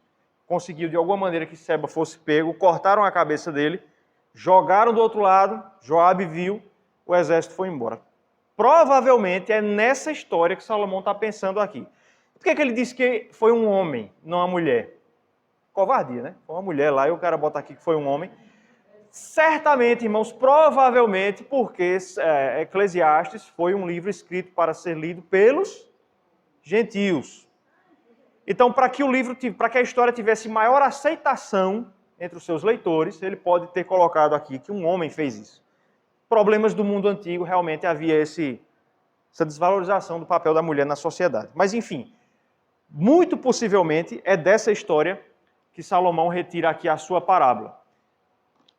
Conseguiu de alguma maneira que Seba fosse pego, cortaram a cabeça dele, jogaram do outro lado, Joabe viu, o exército foi embora. Provavelmente é nessa história que Salomão está pensando aqui. Por que ele disse que foi um homem, não uma mulher? Covardia, né? Foi uma mulher lá e o cara bota aqui que foi um homem. Certamente, irmãos, provavelmente porque Eclesiastes foi um livro escrito para ser lido pelos gentios. Então, para que a história tivesse maior aceitação entre os seus leitores, ele pode ter colocado aqui que um homem fez isso. Problemas do mundo antigo, realmente havia essa desvalorização do papel da mulher na sociedade. Mas, enfim, muito possivelmente é dessa história que Salomão retira aqui a sua parábola.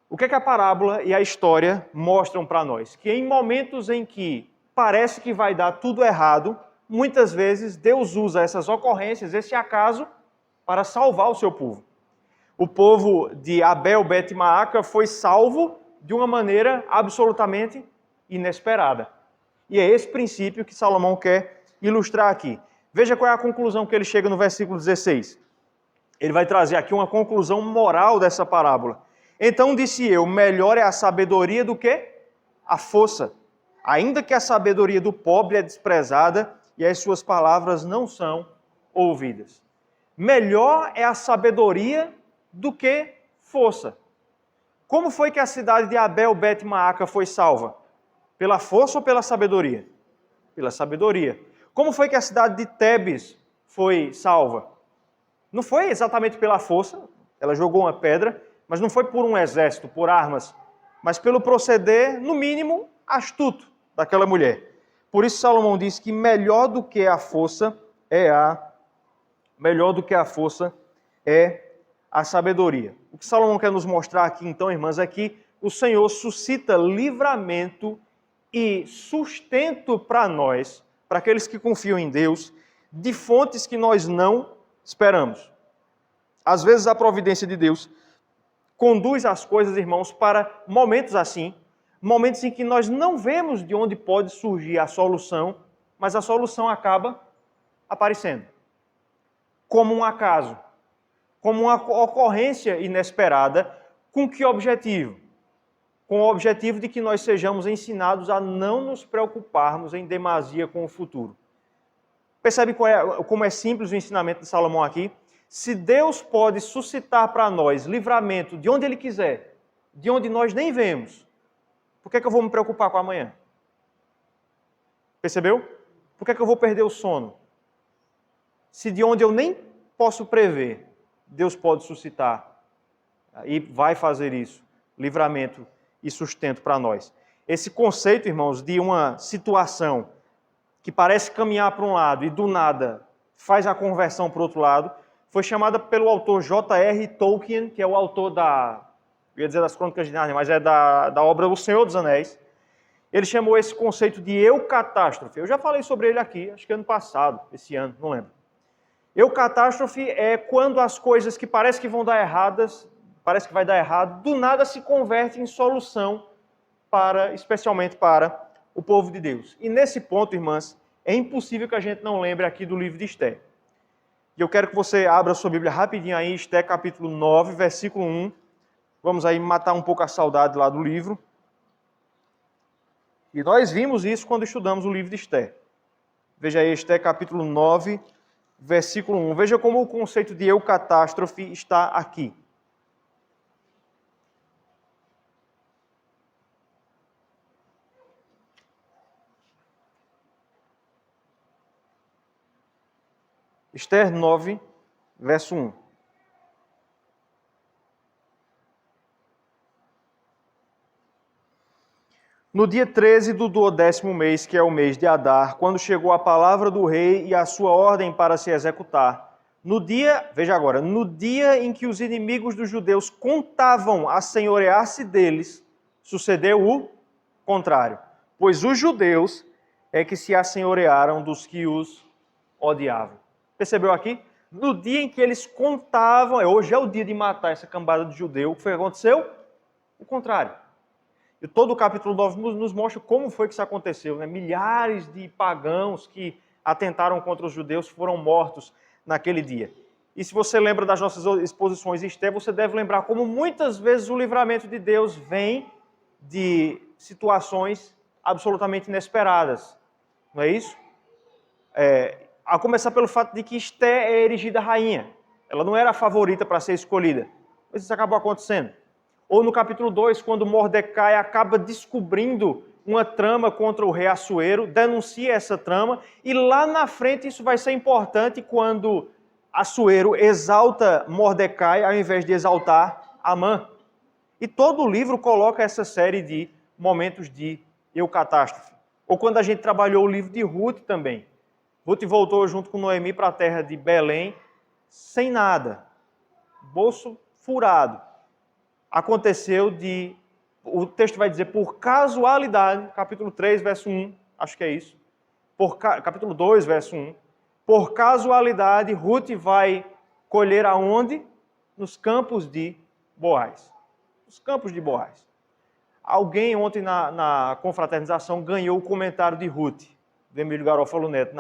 O que a parábola e a história mostram para nós? Que em momentos em que parece que vai dar tudo errado, muitas vezes Deus usa essas ocorrências, esse acaso, para salvar o seu povo. O povo de Abel Bet-Maaca foi salvo de uma maneira absolutamente inesperada. E é esse princípio que Salomão quer ilustrar aqui. Veja qual é a conclusão que ele chega no versículo 16. Ele vai trazer aqui uma conclusão moral dessa parábola. Então disse eu, melhor é a sabedoria do que a força, ainda que a sabedoria do pobre é desprezada e as suas palavras não são ouvidas. Melhor é a sabedoria do que força. Como foi que a cidade de Abel Bet-Maaca foi salva? Pela força ou pela sabedoria? Pela sabedoria. Como foi que a cidade de Tebes foi salva? Não foi exatamente pela força, ela jogou uma pedra, mas não foi por um exército, por armas, mas pelo proceder, no mínimo, astuto daquela mulher. Por isso Salomão diz que melhor do que a força é a sabedoria. O que Salomão quer nos mostrar aqui, então, irmãs, é que o Senhor suscita livramento e sustento para nós, para aqueles que confiam em Deus, de fontes que nós não esperamos. Às vezes a providência de Deus conduz as coisas, irmãos, para momentos assim, momentos em que nós não vemos de onde pode surgir a solução, mas a solução acaba aparecendo. Como um acaso, como uma ocorrência inesperada, com que objetivo? Com o objetivo de que nós sejamos ensinados a não nos preocuparmos em demasia com o futuro. Percebe como é simples o ensinamento de Salomão aqui? Se Deus pode suscitar para nós livramento de onde Ele quiser, de onde nós nem vemos, por que eu vou me preocupar com amanhã? Percebeu? Por que eu vou perder o sono? Se de onde eu nem posso prever, Deus pode suscitar e vai fazer isso, livramento e sustento para nós. Esse conceito, irmãos, de uma situação que parece caminhar para um lado e do nada faz a conversão para o outro lado, foi chamada pelo autor J.R. Tolkien, que é o autor das Crônicas de Nárnia, mas é da obra O Senhor dos Anéis. Ele chamou esse conceito de eucatástrofe. Eu já falei sobre ele aqui, acho que ano passado, esse ano, não lembro. Eucatástrofe é quando as coisas que parece que vão dar erradas, parece que vai dar errado, do nada se convertem em solução especialmente para o povo de Deus. E nesse ponto, irmãs, é impossível que a gente não lembre aqui do livro de Esté. E eu quero que você abra a sua Bíblia rapidinho aí, Esté capítulo 9, versículo 1. Vamos aí matar um pouco a saudade lá do livro. E nós vimos isso quando estudamos o livro de Esté. Veja aí, Esté capítulo 9, versículo 1. Veja como o conceito de eucatástrofe está aqui. Esther 9, verso 1. No dia 13 do 12º mês, que é o mês de Adar, quando chegou a palavra do rei e a sua ordem para se executar, veja agora, no dia em que os inimigos dos judeus contavam assenhorear-se deles, sucedeu o contrário, pois os judeus é que se assenhorearam dos que os odiavam. Percebeu aqui? No dia em que eles contavam, hoje é o dia de matar essa cambada de judeu, o que foi que aconteceu? O contrário. E todo o capítulo 9 nos mostra como foi que isso aconteceu. Né? Milhares de pagãos que atentaram contra os judeus foram mortos naquele dia. E se você lembra das nossas exposições em Esté, você deve lembrar como muitas vezes o livramento de Deus vem de situações absolutamente inesperadas. Não é isso? A começar pelo fato de que Esté é erigida rainha. Ela não era a favorita para ser escolhida. Mas isso acabou acontecendo. Ou no capítulo 2, quando Mordecai acaba descobrindo uma trama contra o rei Assuero, denuncia essa trama, e lá na frente isso vai ser importante quando Assuero exalta Mordecai ao invés de exaltar Amã. E todo o livro coloca essa série de momentos de eucatástrofe. Ou quando a gente trabalhou o livro de Ruth também. Ruth voltou junto com Noemi para a terra de Belém, sem nada, bolso furado. Aconteceu o texto vai dizer, por casualidade, capítulo 3, verso 1, acho que é isso, capítulo 2, verso 1, por casualidade, Ruth vai colher aonde? Nos campos de Boaz. Os campos de Boaz. Alguém ontem na confraternização ganhou o comentário de Ruth, do Emílio Garofalo Neto,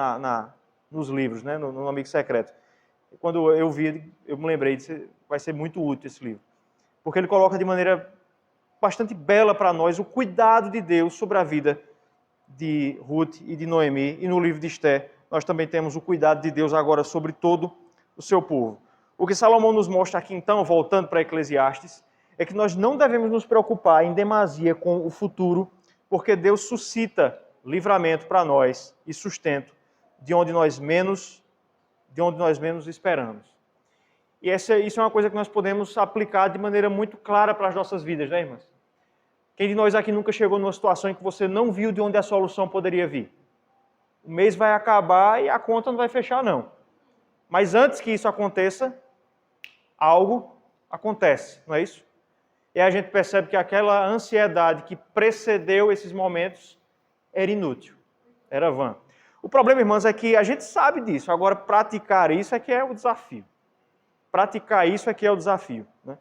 nos livros, né, no Amigo Secreto. Quando eu vi, eu me lembrei, vai ser muito útil esse livro. Porque ele coloca de maneira bastante bela para nós o cuidado de Deus sobre a vida de Ruth e de Noemi. E no livro de Esté, nós também temos o cuidado de Deus agora sobre todo o seu povo. O que Salomão nos mostra aqui, então, voltando para Eclesiastes, é que nós não devemos nos preocupar em demasia com o futuro, porque Deus suscita livramento para nós e sustento de onde nós menos esperamos. E isso é uma coisa que nós podemos aplicar de maneira muito clara para as nossas vidas, né, irmãs? Quem de nós aqui nunca chegou numa situação em que você não viu de onde a solução poderia vir? O mês vai acabar e a conta não vai fechar, não. Mas antes que isso aconteça, algo acontece, não é isso? E a gente percebe que aquela ansiedade que precedeu esses momentos era inútil, era vã. O problema, irmãs, é que a gente sabe disso, agora praticar isso é que é o desafio. Praticar isso é que é o desafio. Né?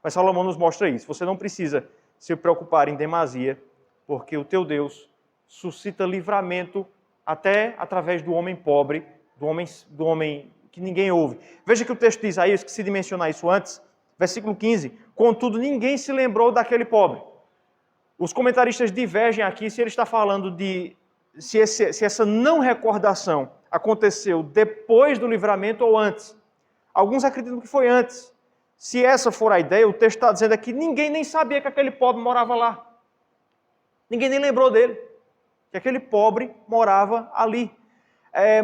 Mas Salomão nos mostra isso. Você não precisa se preocupar em demasia, porque o teu Deus suscita livramento até através do homem pobre, do homem que ninguém ouve. Veja que o texto diz aí, eu esqueci de mencionar isso antes, versículo 15, contudo ninguém se lembrou daquele pobre. Os comentaristas divergem aqui se ele está falando se essa não recordação aconteceu depois do livramento ou antes. Alguns acreditam que foi antes. Se essa for a ideia, o texto está dizendo aqui, ninguém nem sabia que aquele pobre morava lá. Ninguém nem lembrou dele, que aquele pobre morava ali.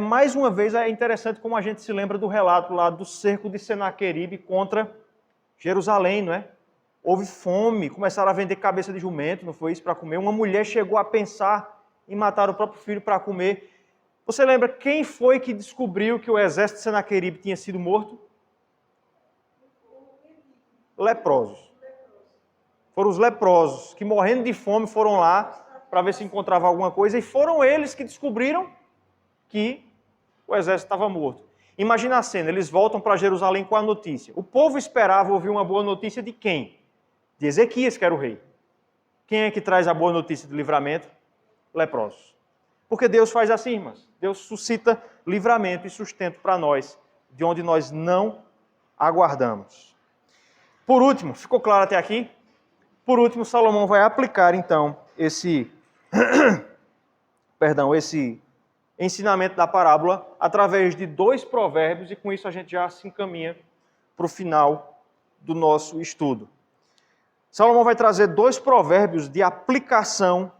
Mais uma vez, é interessante como a gente se lembra do relato lá do cerco de Senaqueribe contra Jerusalém, não é? Houve fome, começaram a vender cabeça de jumento, não foi isso, para comer. Uma mulher chegou a pensar em matar o próprio filho para comer. Você lembra quem foi que descobriu que o exército de Senaqueribe tinha sido morto? Leprosos. Foram os leprosos que, morrendo de fome, foram lá para ver se encontrava alguma coisa, e foram eles que descobriram que o exército estava morto. Imagina a cena, eles voltam para Jerusalém com a notícia. O povo esperava ouvir uma boa notícia de quem? De Ezequias, que era o rei. Quem é que traz a boa notícia de livramento? Leprosos. Porque Deus faz assim, irmãs. Deus suscita livramento e sustento para nós, de onde nós não aguardamos. Por último, ficou claro até aqui? Por último, Salomão vai aplicar, então, esse ensinamento da parábola através de 2 provérbios, e com isso a gente já se encaminha para o final do nosso estudo. Salomão vai trazer 2 provérbios de aplicação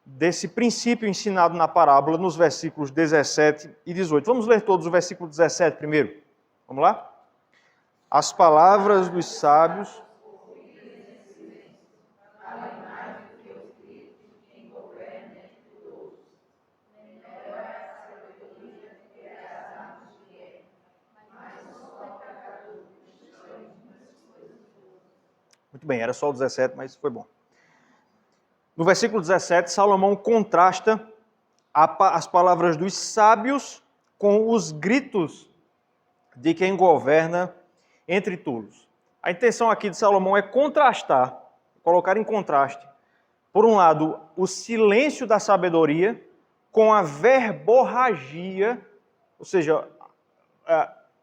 desse princípio ensinado na parábola nos versículos 17 e 18. Vamos ler todos o versículo 17 primeiro. Vamos lá? As palavras dos sábios... Muito bem, era só o 17, mas foi bom. No versículo 17, Salomão contrasta as palavras dos sábios com os gritos de quem governa entre tolos. A intenção aqui de Salomão é contrastar, colocar em contraste, por um lado, o silêncio da sabedoria com a verborragia, ou seja,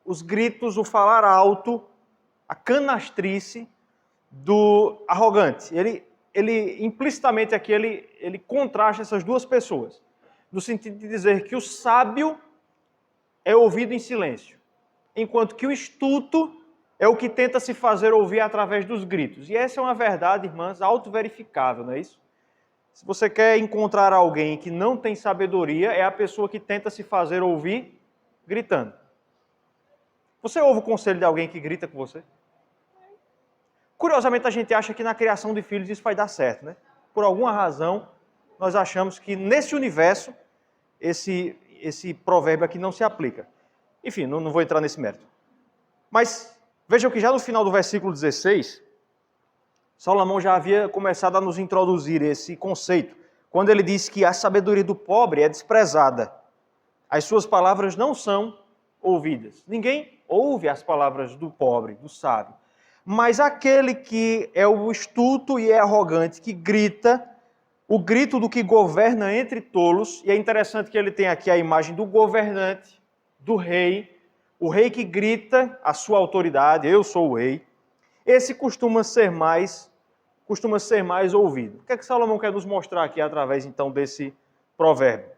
os gritos, o falar alto, a canastrice do arrogante. Ele implicitamente aqui, ele contrasta essas duas pessoas, no sentido de dizer que o sábio é ouvido em silêncio, enquanto que o estulto é o que tenta se fazer ouvir através dos gritos. E essa é uma verdade, irmãs, autoverificável, não é isso? Se você quer encontrar alguém que não tem sabedoria, é a pessoa que tenta se fazer ouvir gritando. Você ouve o conselho de alguém que grita com você? Curiosamente, a gente acha que na criação de filhos isso vai dar certo, né? Por alguma razão, nós achamos que nesse universo, esse provérbio aqui não se aplica. Enfim, não vou entrar nesse mérito. Mas vejam que já no final do versículo 16, Salomão já havia começado a nos introduzir esse conceito, quando ele diz que a sabedoria do pobre é desprezada. As suas palavras não são ouvidas. Ninguém ouve as palavras do pobre, do sábio. Mas aquele que é o estulto e é arrogante, que grita, o grito do que governa entre tolos, e é interessante que ele tem aqui a imagem do governante, do rei, o rei que grita a sua autoridade, eu sou o rei, esse costuma ser mais ouvido. O que é que Salomão quer nos mostrar aqui através, então, desse provérbio?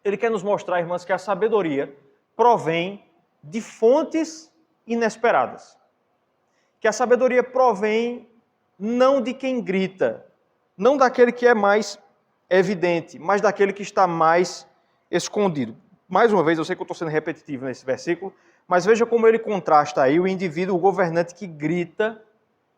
Ele quer nos mostrar, irmãs, que a sabedoria provém de fontes inesperadas. Que a sabedoria provém não de quem grita, não daquele que é mais evidente, mas daquele que está mais escondido. Mais uma vez, eu sei que eu estou sendo repetitivo nesse versículo, mas veja como ele contrasta aí o indivíduo, o governante que grita,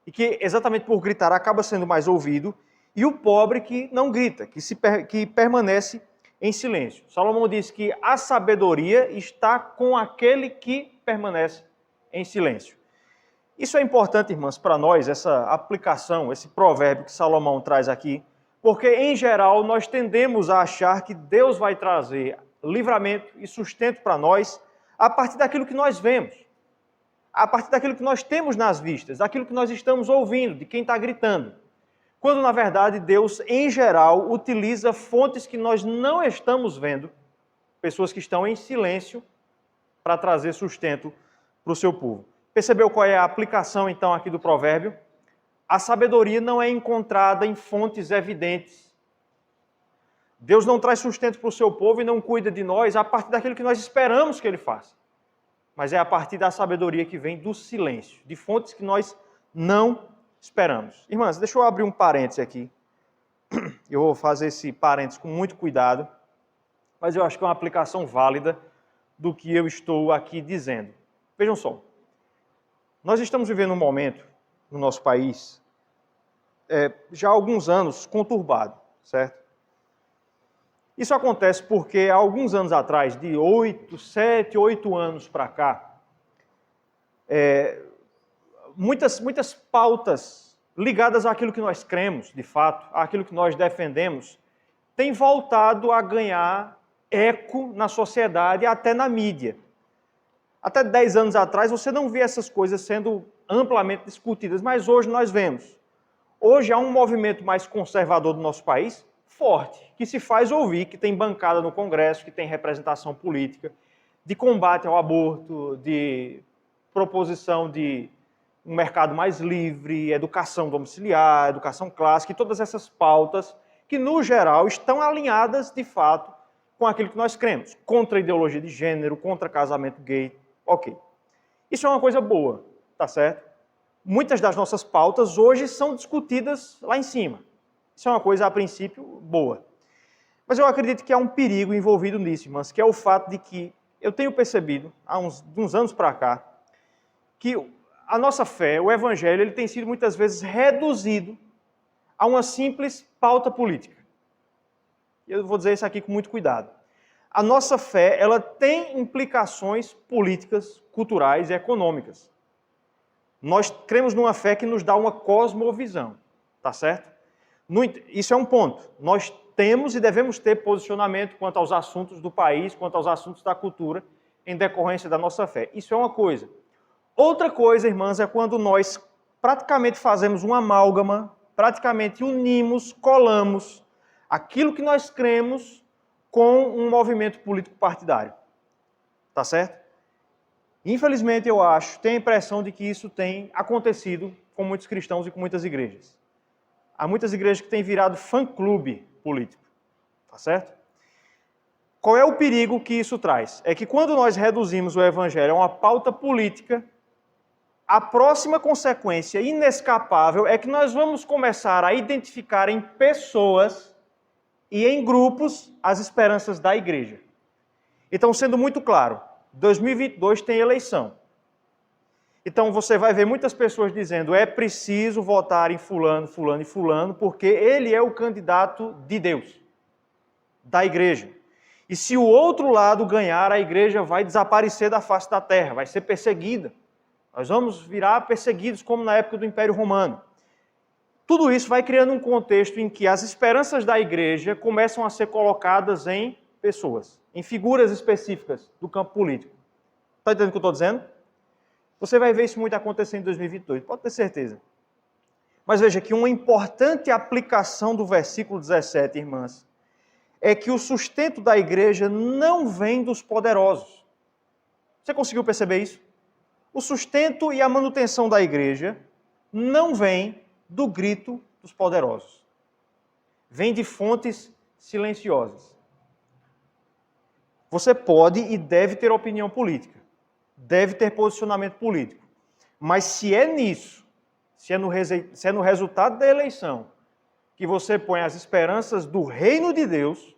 e que exatamente por gritar acaba sendo mais ouvido, e o pobre que não grita, que permanece em silêncio. Salomão diz que a sabedoria está com aquele que permanece em silêncio. Isso é importante, irmãs, para nós, essa aplicação, esse provérbio que Salomão traz aqui, porque, em geral, nós tendemos a achar que Deus vai trazer livramento e sustento para nós a partir daquilo que nós vemos, a partir daquilo que nós temos nas vistas, daquilo que nós estamos ouvindo, de quem está gritando. Quando, na verdade, Deus, em geral, utiliza fontes que nós não estamos vendo, pessoas que estão em silêncio, para trazer sustento para o seu povo. Percebeu qual é a aplicação, então, aqui do provérbio? A sabedoria não é encontrada em fontes evidentes. Deus não traz sustento para o seu povo e não cuida de nós a partir daquilo que nós esperamos que Ele faça. Mas é a partir da sabedoria que vem do silêncio, de fontes que nós não esperamos. Irmãs, deixa eu abrir um parêntese aqui. Eu vou fazer esse parêntese com muito cuidado, mas eu acho que é uma aplicação válida do que eu estou aqui dizendo. Vejam só. Nós estamos vivendo um momento, no nosso país, já há alguns anos, conturbado, certo? Isso acontece porque há alguns anos atrás, de 7, 8 anos para cá, muitas pautas ligadas àquilo que nós cremos, de fato, àquilo que nós defendemos, têm voltado a ganhar eco na sociedade e até na mídia. Até 10 anos atrás você não via essas coisas sendo amplamente discutidas, mas hoje nós vemos. Hoje há um movimento mais conservador do nosso país, forte, que se faz ouvir, que tem bancada no Congresso, que tem representação política, de combate ao aborto, de proposição de um mercado mais livre, educação domiciliar, educação clássica, e todas essas pautas que, no geral, estão alinhadas, de fato, com aquilo que nós cremos. Contra a ideologia de gênero, contra casamento gay. Ok. Isso é uma coisa boa, tá certo? Muitas das nossas pautas hoje são discutidas lá em cima. Isso é uma coisa, a princípio, boa. Mas eu acredito que há um perigo envolvido nisso, irmãs, que é o fato de que eu tenho percebido, há uns anos para cá, que a nossa fé, o evangelho, ele tem sido muitas vezes reduzido a uma simples pauta política. Eu vou dizer isso aqui com muito cuidado. A nossa fé, ela tem implicações políticas, culturais e econômicas. Nós cremos numa fé que nos dá uma cosmovisão, tá certo? Isso é um ponto. Nós temos e devemos ter posicionamento quanto aos assuntos do país, quanto aos assuntos da cultura, em decorrência da nossa fé. Isso é uma coisa. Outra coisa, irmãs, é quando nós praticamente fazemos uma amálgama, praticamente unimos, colamos aquilo que nós cremos com um movimento político partidário. Tá certo? Infelizmente, eu tenho a impressão de que isso tem acontecido com muitos cristãos e com muitas igrejas. Há muitas igrejas que têm virado fã-clube político. Tá certo? Qual é o perigo que isso traz? É que quando nós reduzimos o evangelho a uma pauta política, a próxima consequência inescapável é que nós vamos começar a identificar em pessoas e em grupos as esperanças da igreja. Então, sendo muito claro, 2022 tem eleição. Então, você vai ver muitas pessoas dizendo é preciso votar em fulano, fulano e fulano, porque ele é o candidato de Deus, da igreja. E se o outro lado ganhar, a igreja vai desaparecer da face da terra, vai ser perseguida. Nós vamos virar perseguidos como na época do Império Romano. Tudo isso vai criando um contexto em que as esperanças da igreja começam a ser colocadas em pessoas, em figuras específicas do campo político. Está entendendo o que eu estou dizendo? Você vai ver isso muito acontecer em 2022, pode ter certeza. Mas veja que uma importante aplicação do versículo 17, irmãs, é que o sustento da igreja não vem dos poderosos. Você conseguiu perceber isso? O sustento e a manutenção da igreja não vem do grito dos poderosos. Vem de fontes silenciosas. Você pode e deve ter opinião política. Deve ter posicionamento político. Mas se é nisso, se é no resultado da eleição, que você põe as esperanças do reino de Deus,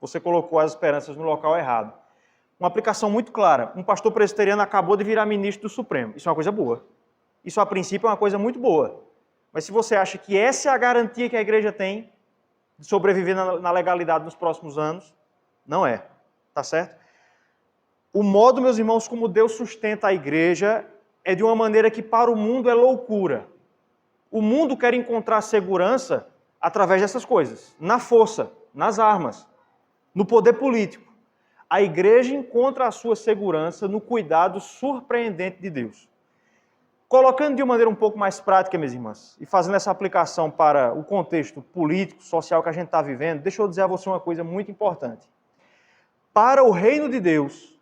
você colocou as esperanças no local errado. Uma aplicação muito clara. Um pastor presbiteriano acabou de virar ministro do Supremo. Isso é uma coisa boa. Isso, a princípio, é uma coisa muito boa. Mas se você acha que essa é a garantia que a igreja tem de sobreviver na legalidade nos próximos anos, não é. Tá certo? O modo, meus irmãos, como Deus sustenta a igreja é de uma maneira que para o mundo é loucura. O mundo quer encontrar segurança através dessas coisas. Na força, nas armas, no poder político. A igreja encontra a sua segurança no cuidado surpreendente de Deus. Colocando de uma maneira um pouco mais prática, minhas irmãs, e fazendo essa aplicação para o contexto político, social que a gente está vivendo, deixa eu dizer a você uma coisa muito importante. Para o reino de Deus,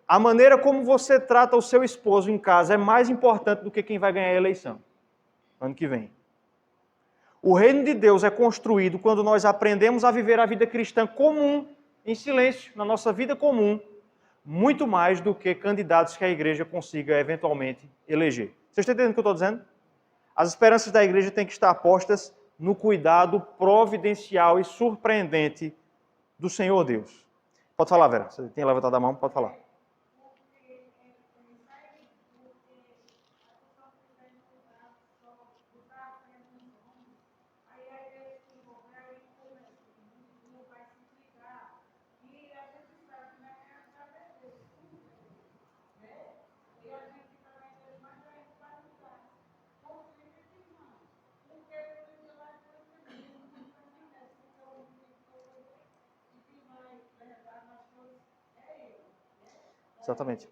a maneira como você trata o seu esposo em casa é mais importante do que quem vai ganhar a eleição ano que vem. O reino de Deus é construído quando nós aprendemos a viver a vida cristã comum, em silêncio, na nossa vida comum, muito mais do que candidatos que a igreja consiga eventualmente eleger. Vocês estão entendendo o que eu estou dizendo? As esperanças da igreja têm que estar postas no cuidado providencial e surpreendente do Senhor Deus. Pode falar, Vera. Você tem levantado a mão? Pode falar. Exatamente.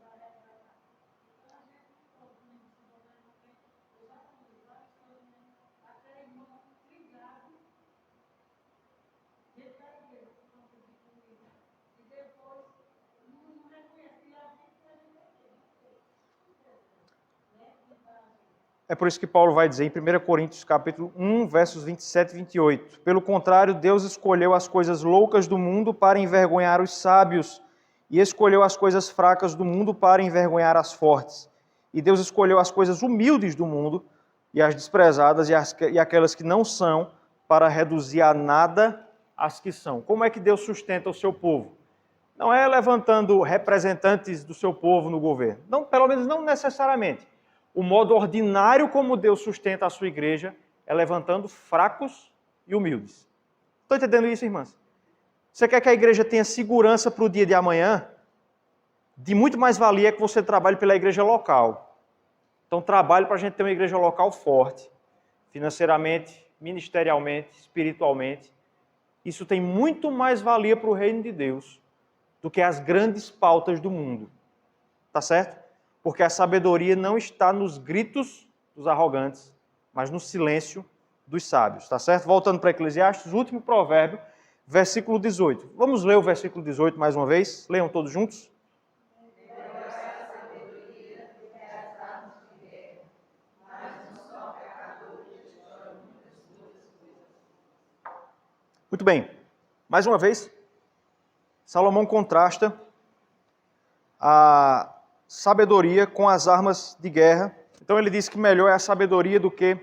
É por isso que Paulo vai dizer em 1 Coríntios capítulo 1, versos 27 e 28. Pelo contrário, Deus escolheu as coisas loucas do mundo para envergonhar os sábios, e escolheu as coisas fracas do mundo para envergonhar as fortes. E Deus escolheu as coisas humildes do mundo, e as desprezadas, e aquelas que não são, para reduzir a nada as que são. Como é que Deus sustenta o seu povo? Não é levantando representantes do seu povo no governo. Não, pelo menos não necessariamente. O modo ordinário como Deus sustenta a sua igreja é levantando fracos e humildes. Estão entendendo isso, irmãs? Você quer que a igreja tenha segurança para o dia de amanhã? De muito mais valia que você trabalhe pela igreja local. Então trabalhe para a gente ter uma igreja local forte, financeiramente, ministerialmente, espiritualmente. Isso tem muito mais valia para o reino de Deus do que as grandes pautas do mundo. Tá certo? Porque a sabedoria não está nos gritos dos arrogantes, mas no silêncio dos sábios. Tá certo? Voltando para Eclesiastes, o último provérbio, versículo 18. Vamos ler o versículo 18 mais uma vez? Leiam todos juntos. Muito bem. Mais uma vez, Salomão contrasta a sabedoria com as armas de guerra. Então ele diz que melhor é a sabedoria do que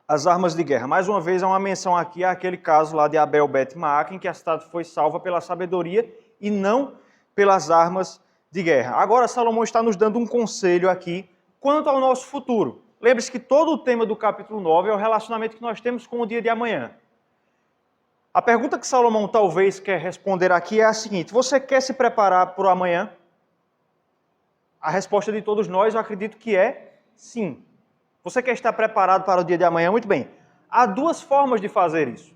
as armas de guerra. Mais uma vez, há uma menção aqui àquele caso lá de Abel Bet-Maaca, em que a cidade foi salva pela sabedoria e não pelas armas de guerra. Agora, Salomão está nos dando um conselho aqui quanto ao nosso futuro. Lembre-se que todo o tema do capítulo 9 é o relacionamento que nós temos com o dia de amanhã. A pergunta que Salomão talvez quer responder aqui é a seguinte: você quer se preparar para o amanhã? A resposta de todos nós, eu acredito que é sim. Você quer estar preparado para o dia de amanhã? Muito bem. Há duas formas de fazer isso.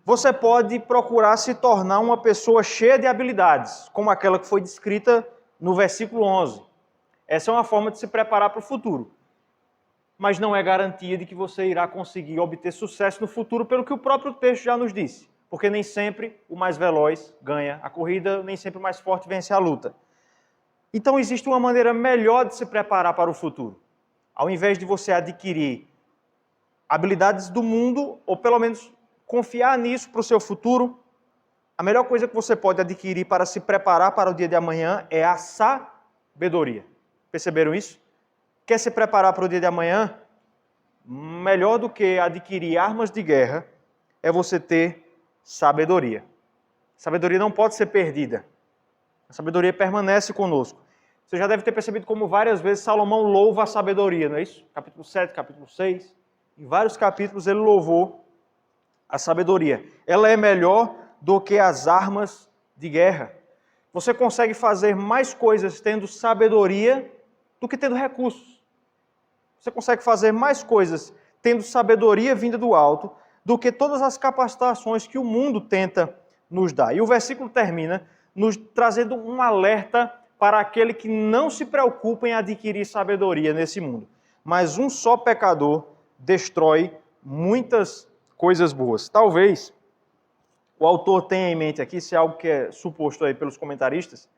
Você pode procurar se tornar uma pessoa cheia de habilidades, como aquela que foi descrita no versículo 11. Essa é uma forma de se preparar para o futuro. Mas não é garantia de que você irá conseguir obter sucesso no futuro, pelo que o próprio texto já nos disse. Porque nem sempre o mais veloz ganha a corrida, nem sempre o mais forte vence a luta. Então existe uma maneira melhor de se preparar para o futuro. Ao invés de você adquirir habilidades do mundo, ou pelo menos confiar nisso para o seu futuro, a melhor coisa que você pode adquirir para se preparar para o dia de amanhã é a sabedoria. Perceberam isso? Quer se preparar para o dia de amanhã? Melhor do que adquirir armas de guerra é você ter sabedoria. Sabedoria não pode ser perdida. A sabedoria permanece conosco. Você já deve ter percebido como várias vezes Salomão louva a sabedoria, não é isso? Capítulo 7, capítulo 6. Em vários capítulos ele louvou a sabedoria. Ela é melhor do que as armas de guerra. Você consegue fazer mais coisas tendo sabedoria do que tendo recursos. Você consegue fazer mais coisas tendo sabedoria vinda do alto do que todas as capacitações que o mundo tenta nos dar. E o versículo termina nos trazendo um alerta para aquele que não se preocupa em adquirir sabedoria nesse mundo. Mas um só pecador destrói muitas coisas boas. Talvez o autor tenha em mente aqui, se é algo que é suposto aí pelos comentaristas,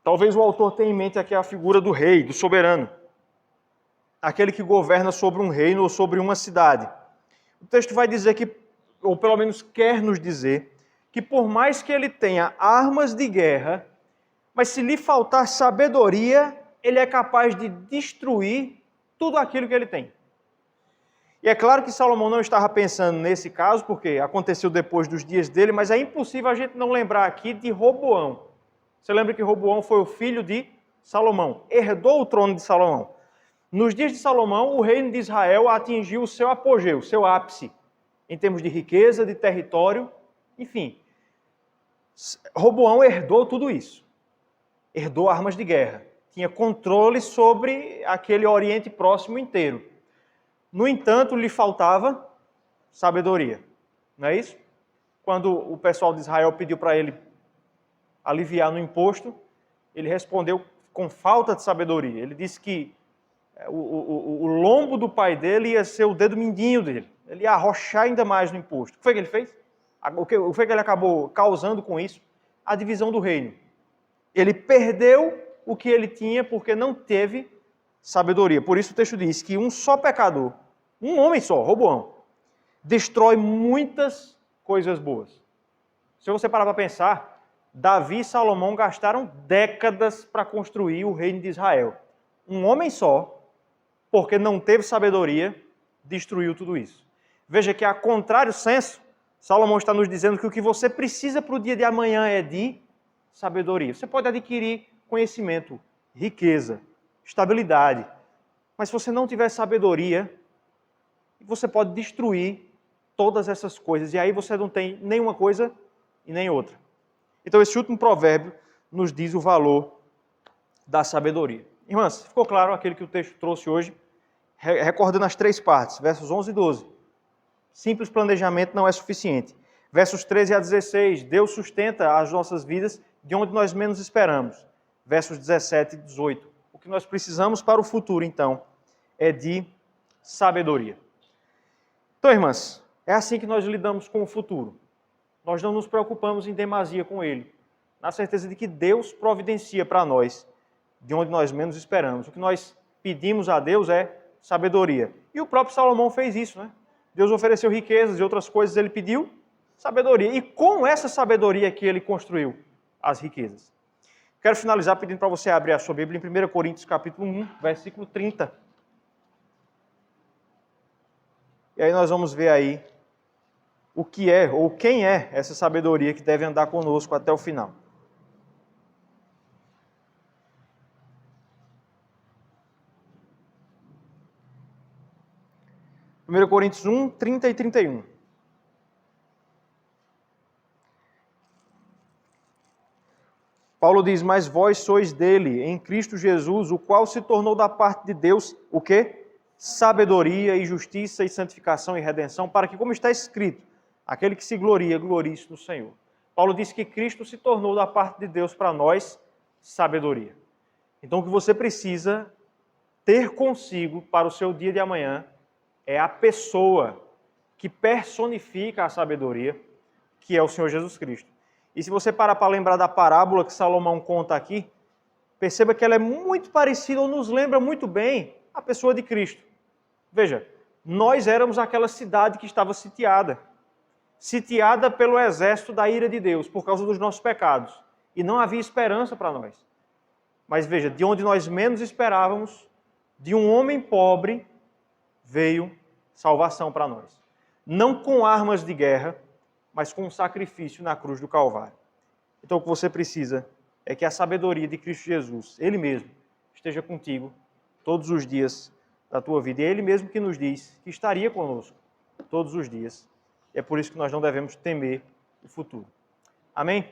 talvez o autor tenha em mente aqui a figura do rei, do soberano, aquele que governa sobre um reino ou sobre uma cidade. O texto vai dizer que, ou pelo menos quer nos dizer, que por mais que ele tenha armas de guerra, mas se lhe faltar sabedoria, ele é capaz de destruir tudo aquilo que ele tem. E é claro que Salomão não estava pensando nesse caso, porque aconteceu depois dos dias dele, mas é impossível a gente não lembrar aqui de Roboão. Você lembra que Roboão foi o filho de Salomão, herdou o trono de Salomão. Nos dias de Salomão, o reino de Israel atingiu o seu apogeu, o seu ápice, em termos de riqueza, de território, enfim. Roboão herdou tudo isso. Herdou armas de guerra. Tinha controle sobre aquele Oriente Próximo inteiro. No entanto, lhe faltava sabedoria. Não é isso? Quando o pessoal de Israel pediu para ele aliviar no imposto, ele respondeu com falta de sabedoria. Ele disse que o lombo do pai dele ia ser o dedo mindinho dele. Ele ia arrochar ainda mais no imposto. O que foi que ele fez? O que foi que ele acabou causando com isso? A divisão do reino. Ele perdeu o que ele tinha porque não teve sabedoria. Por isso o texto diz que um só pecador, um homem só, Roboão, destrói muitas coisas boas. Se você parar para pensar, Davi e Salomão gastaram décadas para construir o reino de Israel. Um homem só, porque não teve sabedoria, destruiu tudo isso. Veja que, a contrário senso, Salomão está nos dizendo que o que você precisa para o dia de amanhã é de sabedoria. Você pode adquirir conhecimento, riqueza, estabilidade, mas se você não tiver sabedoria, você pode destruir todas essas coisas, e aí você não tem nenhuma coisa e nem outra. Então esse último provérbio nos diz o valor da sabedoria. Irmãs, ficou claro aquilo que o texto trouxe hoje? Recordando as 3 partes, versos 11 e 12. Simples planejamento não é suficiente. Versos 13 a 16, Deus sustenta as nossas vidas de onde nós menos esperamos. Versos 17 e 18. O que nós precisamos para o futuro, então, é de sabedoria. Então, irmãs, é assim que nós lidamos com o futuro. Nós não nos preocupamos em demasia com ele, na certeza de que Deus providencia para nós de onde nós menos esperamos. O que nós pedimos a Deus é sabedoria. E o próprio Salomão fez isso, né? Deus ofereceu riquezas e outras coisas, ele pediu sabedoria. E com essa sabedoria que ele construiu as riquezas. Quero finalizar pedindo para você abrir a sua Bíblia em 1 Coríntios capítulo 1, versículo 30. E aí nós vamos ver aí o que é, ou quem é essa sabedoria que deve andar conosco até o final. 1 Coríntios 1, 30 e 31. Paulo diz, mas vós sois dele, em Cristo Jesus, o qual se tornou da parte de Deus, o quê? Sabedoria e justiça e santificação e redenção, para que, como está escrito, aquele que se gloria, glorie-se no Senhor. Paulo diz que Cristo se tornou da parte de Deus para nós sabedoria. Então o que você precisa ter consigo para o seu dia de amanhã é a pessoa que personifica a sabedoria, que é o Senhor Jesus Cristo. E se você parar para lembrar da parábola que Salomão conta aqui, perceba que ela é muito parecida ou nos lembra muito bem a pessoa de Cristo. Veja, nós éramos aquela cidade que estava sitiada pelo exército da ira de Deus por causa dos nossos pecados. E não havia esperança para nós. Mas veja, de onde nós menos esperávamos, de um homem pobre, veio salvação para nós. Não com armas de guerra, mas com um sacrifício na cruz do Calvário. Então o que você precisa é que a sabedoria de Cristo Jesus, Ele mesmo, esteja contigo todos os dias da tua vida. E é Ele mesmo que nos diz que estaria conosco todos os dias. É por isso que nós não devemos temer o futuro. Amém?